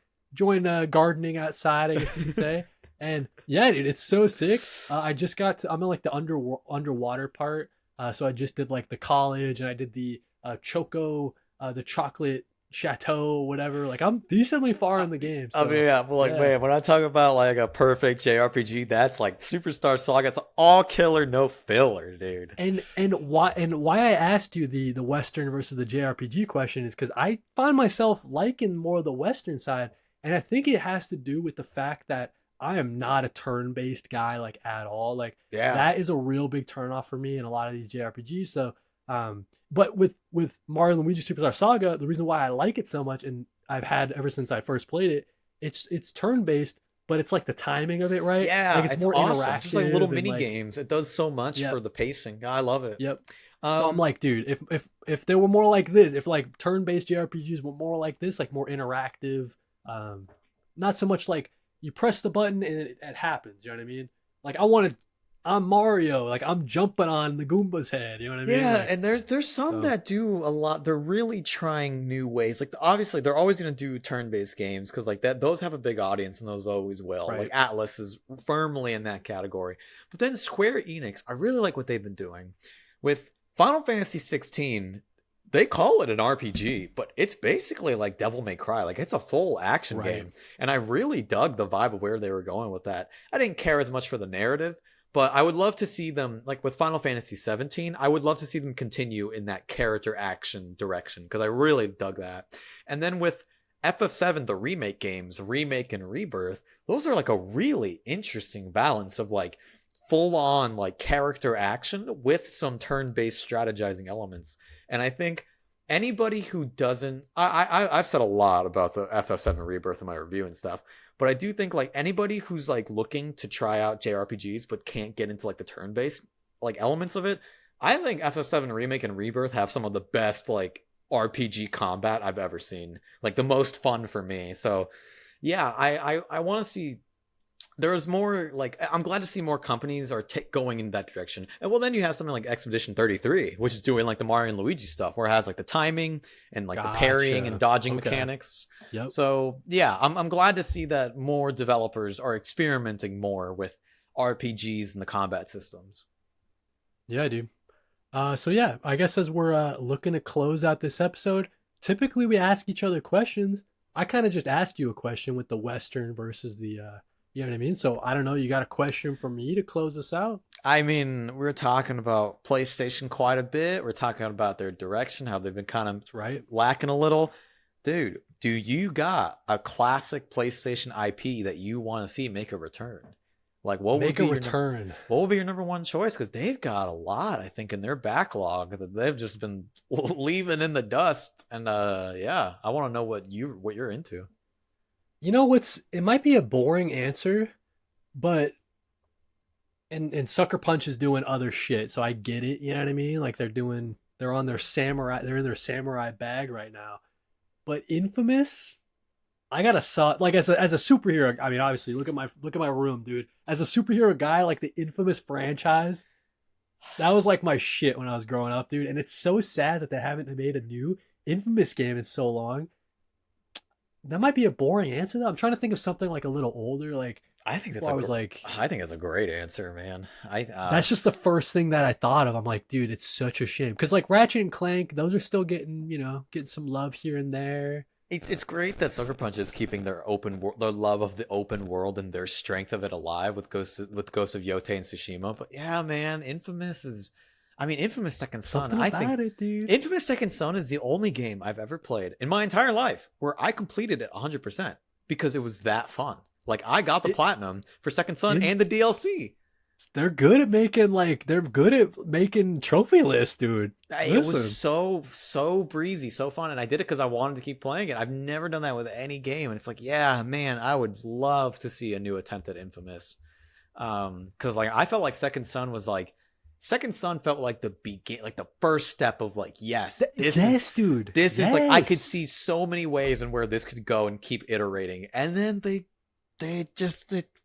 gardening outside, I guess you could say. And yeah, dude, it's so sick. I'm in like the underwater part. So I just did like the college, and I did the the chocolate chateau, whatever. Like I'm decently far in the game. So, I mean, yeah, well, like, man, when I talk about like a perfect JRPG, that's like Superstar Saga. It's all killer, no filler, dude. And why I asked you the Western versus the JRPG question is because I find myself liking more the Western side, and I think it has to do with the fact that I am not a turn-based guy like at all. Like that is a real big turnoff for me in a lot of these JRPGs. So but with Mario and Luigi Superstar Saga, the reason why I like it so much, and I've had ever since I first played it, it's turn-based, but it's like the timing of it, right? Yeah, like it's more awesome. interactive, just like little mini like, games. It does so much for the pacing. I love it. Yep. So I'm like, dude, if they were more like this, if like turn-based JRPGs were more like this, like more interactive, not so much like you press the button and it happens. You know what I mean? Like I'm Mario, like I'm jumping on the Goomba's head. You know what I mean? Yeah, like, and there's some that do a lot. They're really trying new ways. Like obviously they're always going to do turn-based games because like that those have a big audience and those always will. Right. Like Atlas is firmly in that category. But then Square Enix, I really like what they've been doing with Final Fantasy 16. They call it an RPG, but it's basically like Devil May Cry. Like it's a full action game. And I really dug the vibe of where they were going with that. I didn't care as much for the narrative, but I would love to see them, like with Final Fantasy 17, I would love to see them continue in that character action direction, because I really dug that. And then with FF7, the remake games, Remake and Rebirth, those are like a really interesting balance of like full on like character action with some turn-based strategizing elements. And I think anybody who doesn't, I've said a lot about the FF7 Rebirth in my review and stuff, but I do think like anybody who's like looking to try out JRPGs but can't get into like the turn-based like elements of it, I think FF7 Remake and Rebirth have some of the best like RPG combat I've ever seen, like the most fun for me. So yeah, I want to see. There's more like, I'm glad to see more companies are going in that direction. And well, then you have something like Expedition 33, which is doing like the Mario and Luigi stuff, where it has like the timing and like the parrying and dodging mechanics. Yep. So yeah, I'm glad to see that more developers are experimenting more with RPGs and the combat systems. Yeah, dude. So yeah, I guess as we're looking to close out this episode, typically we ask each other questions. I kind of just asked you a question with the Western versus the you know what I mean? So I don't know, you got a question for me to close us out? I mean, we're talking about PlayStation quite a bit. We're talking about their direction, how they've been kind of lacking a little. Dude, do you got a classic PlayStation IP that you want to see make a return? Like, what would be what would be your number one choice? Because they've got a lot, I think, in their backlog that they've just been leaving in the dust. And yeah, I want to know what you're into. You know it might be a boring answer, but and Sucker Punch is doing other shit, so I get it, you know what I mean? Like they're in their samurai bag right now. But Infamous, I gotta saw like as a superhero. I mean, obviously, look at my room, dude. As a superhero guy, like the Infamous franchise, that was like my shit when I was growing up, dude. And it's so sad that they haven't made a new Infamous game in so long. That might be a boring answer though. I'm trying to think of something like a little older. Like I think that's a great answer, man. That's just the first thing that I thought of. I'm like, dude, it's such a shame because like Ratchet and Clank, those are still getting some love here and there. It's great that Sucker Punch is keeping their their love of the open world and their strength of it alive with Ghosts of Yotei and Tsushima. But yeah, man, Infamous Second Son. Infamous Second Son is the only game I've ever played in my entire life where I completed it 100% because it was that fun. Like I got the platinum for Second Son and the DLC. They're good at making trophy lists, dude. It was so breezy, so fun, and I did it because I wanted to keep playing it. I've never done that with any game, and it's like, yeah, man, I would love to see a new attempt at Infamous. Because like I felt like Second Son felt like the first step of like, this is like I could see so many ways and where this could go and keep iterating, and then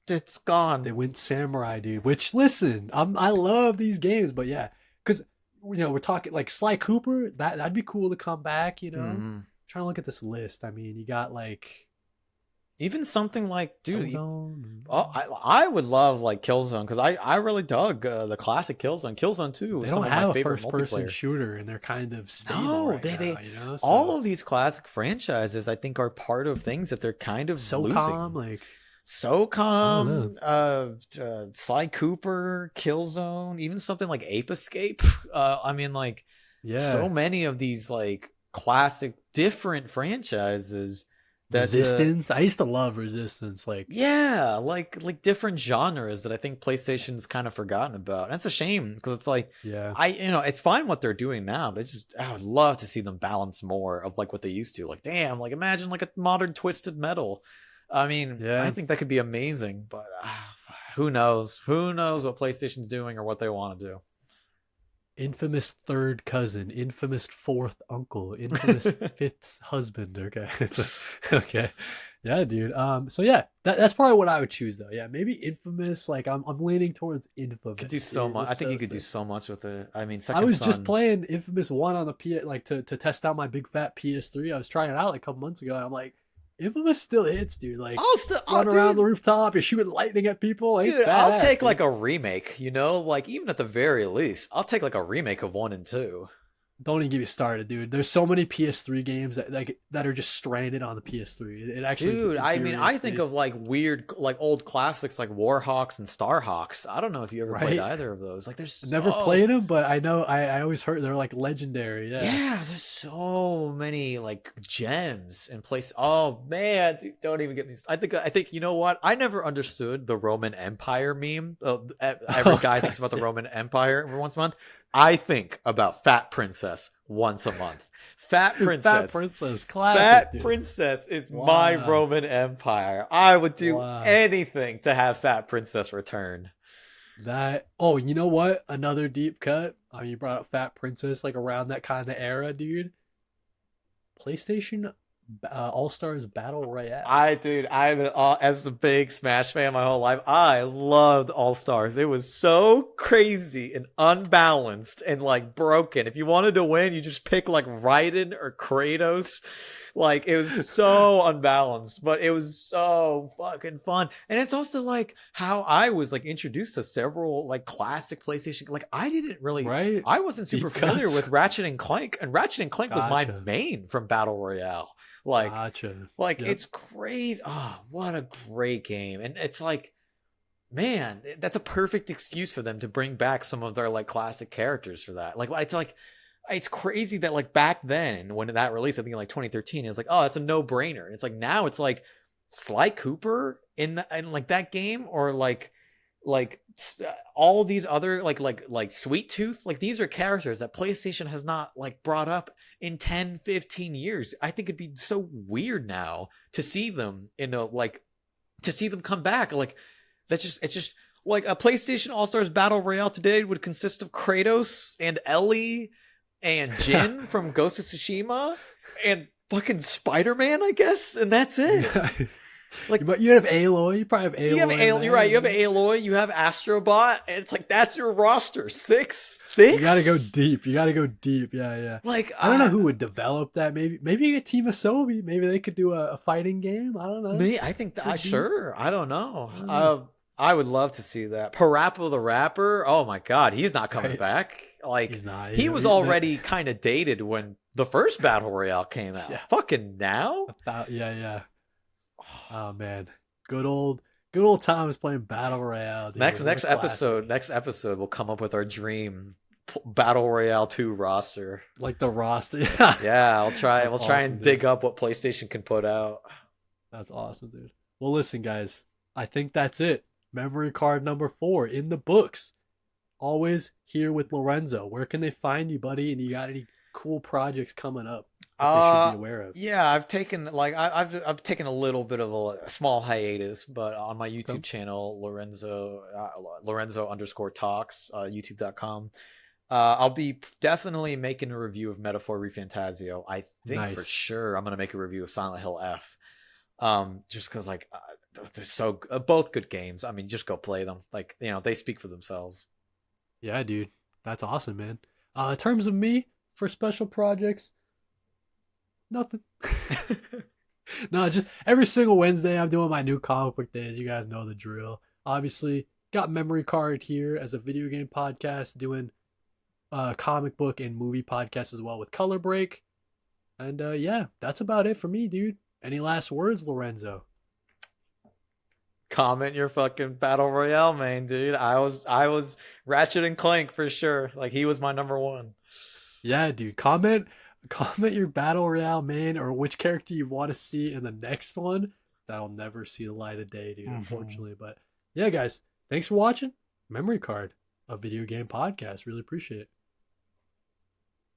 it's gone. They went samurai, dude. Which listen, I love these games, but yeah, because we're talking like Sly Cooper. That'd be cool to come back. Trying to look at this list. I mean, you got like. Even something like, dude, Killzone. I would love like Killzone because I really dug the classic Killzone. Killzone 2 was some of my favorite first-person shooter, and they're kind of stable now, all of these classic franchises, I think, are part of things that they're kind of losing. SOCOM, Sly Cooper, Killzone, even something like Ape Escape. I mean, like, so many of these like classic different franchises. Resistance. I used to love Resistance. Like different genres that I think PlayStation's kind of forgotten about. And it's a shame because it's like, it's fine what they're doing now, but I would love to see them balance more of like what they used to. Like, damn, like imagine like a modern Twisted Metal. I mean, I think that could be amazing, but who knows? Who knows what PlayStation's doing or what they want to do? Infamous third cousin, infamous fourth uncle, infamous fifth husband. Okay, okay, yeah, dude. So yeah, that's probably what I would choose though. Yeah, maybe Infamous. Like I'm leaning towards Infamous. Could do so much. I think you could do so much with it. I mean, I was just playing Infamous 1 on the to test out my big fat PS3. I was trying it out like a couple months ago, and I'm like, Infamous still hits, dude. Like, run around the rooftop, you're shooting lightning at people. Like, dude, I'll take like a remake, like even at the very least, I'll take like a remake of 1 and 2. Don't even get me started, dude. There's so many PS3 games that are just stranded on the PS3. It actually Dude, I mean, I infuriates think me. of like weird, like old classics like Warhawks and Starhawks. I don't know if you ever played Right? either of those. Like, there's I never so played them, but I know I always heard they're like legendary. Yeah. yeah, there's so many like gems in place. Oh man, dude, don't even get me. I think you know what? I never understood the Roman Empire meme. Every Oh, guy thinks God, about the yeah. Roman Empire every once a month. I think about Fat Princess once a month. Fat Fat Princess. Princess, classic, Fat dude. Princess is my Wow. Roman Empire. I would do Wow. anything to have Fat Princess return. That oh, you know what? Another deep cut. You brought up Fat Princess, like around that kind of era, dude. PlayStation All Stars Battle Royale. I've been as a big Smash fan my whole life. I loved All Stars. It was so crazy and unbalanced and like broken. If you wanted to win, you just pick like Raiden or Kratos. Like it was so unbalanced, but it was so fucking fun. And it's also like how I was like introduced to several like classic PlayStation. Like Right? I wasn't super Deep familiar cuts. with Ratchet and Clank, and Ratchet and Clank was my Gotcha. main from Battle Royale. Like Gotcha. like Yep. it's crazy. Oh, what a great game. And it's like, man, that's a perfect excuse for them to bring back some of their like classic characters for that. Like it's crazy that like back then when that released, I think in like 2013, it was like, oh, it's a no-brainer. And it's like now it's like Sly Cooper in like that game, or like all these other like Sweet Tooth. Like these are characters that PlayStation has not like brought up in 10-15 years. I think it'd be so weird now to see them to see them come back. Like it's just like a PlayStation All-Stars Battle Royale today would consist of Kratos and Ellie and Jin from Ghost of Tsushima and fucking Spider-Man, I guess, and that's it. Like you have Aloy. You probably have Aloy. you have in You're right. You have there. Aloy. You have Astrobot, and it's like that's your roster. Six. You gotta go deep. You gotta go deep. Yeah, yeah. Like I don't know who would develop that. Maybe a team of Sobi. Maybe they could do a fighting game. I don't know. me. I think that Could be. sure. I don't know. I don't know. I would love to see that. Parappa the Rapper. Oh my God, he's not coming Right. back. Like He's not. he was already kind of dated when the first Battle Royale came out. Yeah. Fucking now. Yeah, yeah. Oh man, good old times playing Battle Royale. Dude. Next What a classic. next episode, we'll come up with our dream Battle Royale 2 roster. Like the roster. Yeah, I'll try. That's We'll try awesome, and dude. dig up what PlayStation can put out. That's awesome, dude. Well, listen, guys. I think that's it. Memory card number 4 in the books. Always here with Lorenzo. Where can they find you, buddy? And you got any cool projects coming up that they should be aware of? Yeah, I've taken like I've taken a little bit of a small hiatus, but on my YouTube Okay. channel, Lorenzo underscore talks, youtube.com. I'll be definitely making a review of Metaphor Refantasio. I think for Nice. sure I'm gonna make a review of Silent Hill F. Just because like they're so both good games. I mean, just go play them. Like they speak for themselves. Yeah, dude. That's awesome, man. In terms of me, for special projects, nothing. No, just every single Wednesday I'm doing my new comic book days. You guys know the drill. Obviously, got Memory Card here as a video game podcast, doing comic book and movie podcast as well with Color Break. And yeah, that's about it for me, dude. Any last words, Lorenzo? Comment your fucking Battle Royale main, dude. I was Ratchet and Clank for sure. Like he was my number one. Yeah, dude. Comment your Battle Royale main or which character you want to see in the next one. That'll never see the light of day, dude, unfortunately. But yeah, guys, thanks for watching. Memory Card, a video game podcast. Really appreciate it.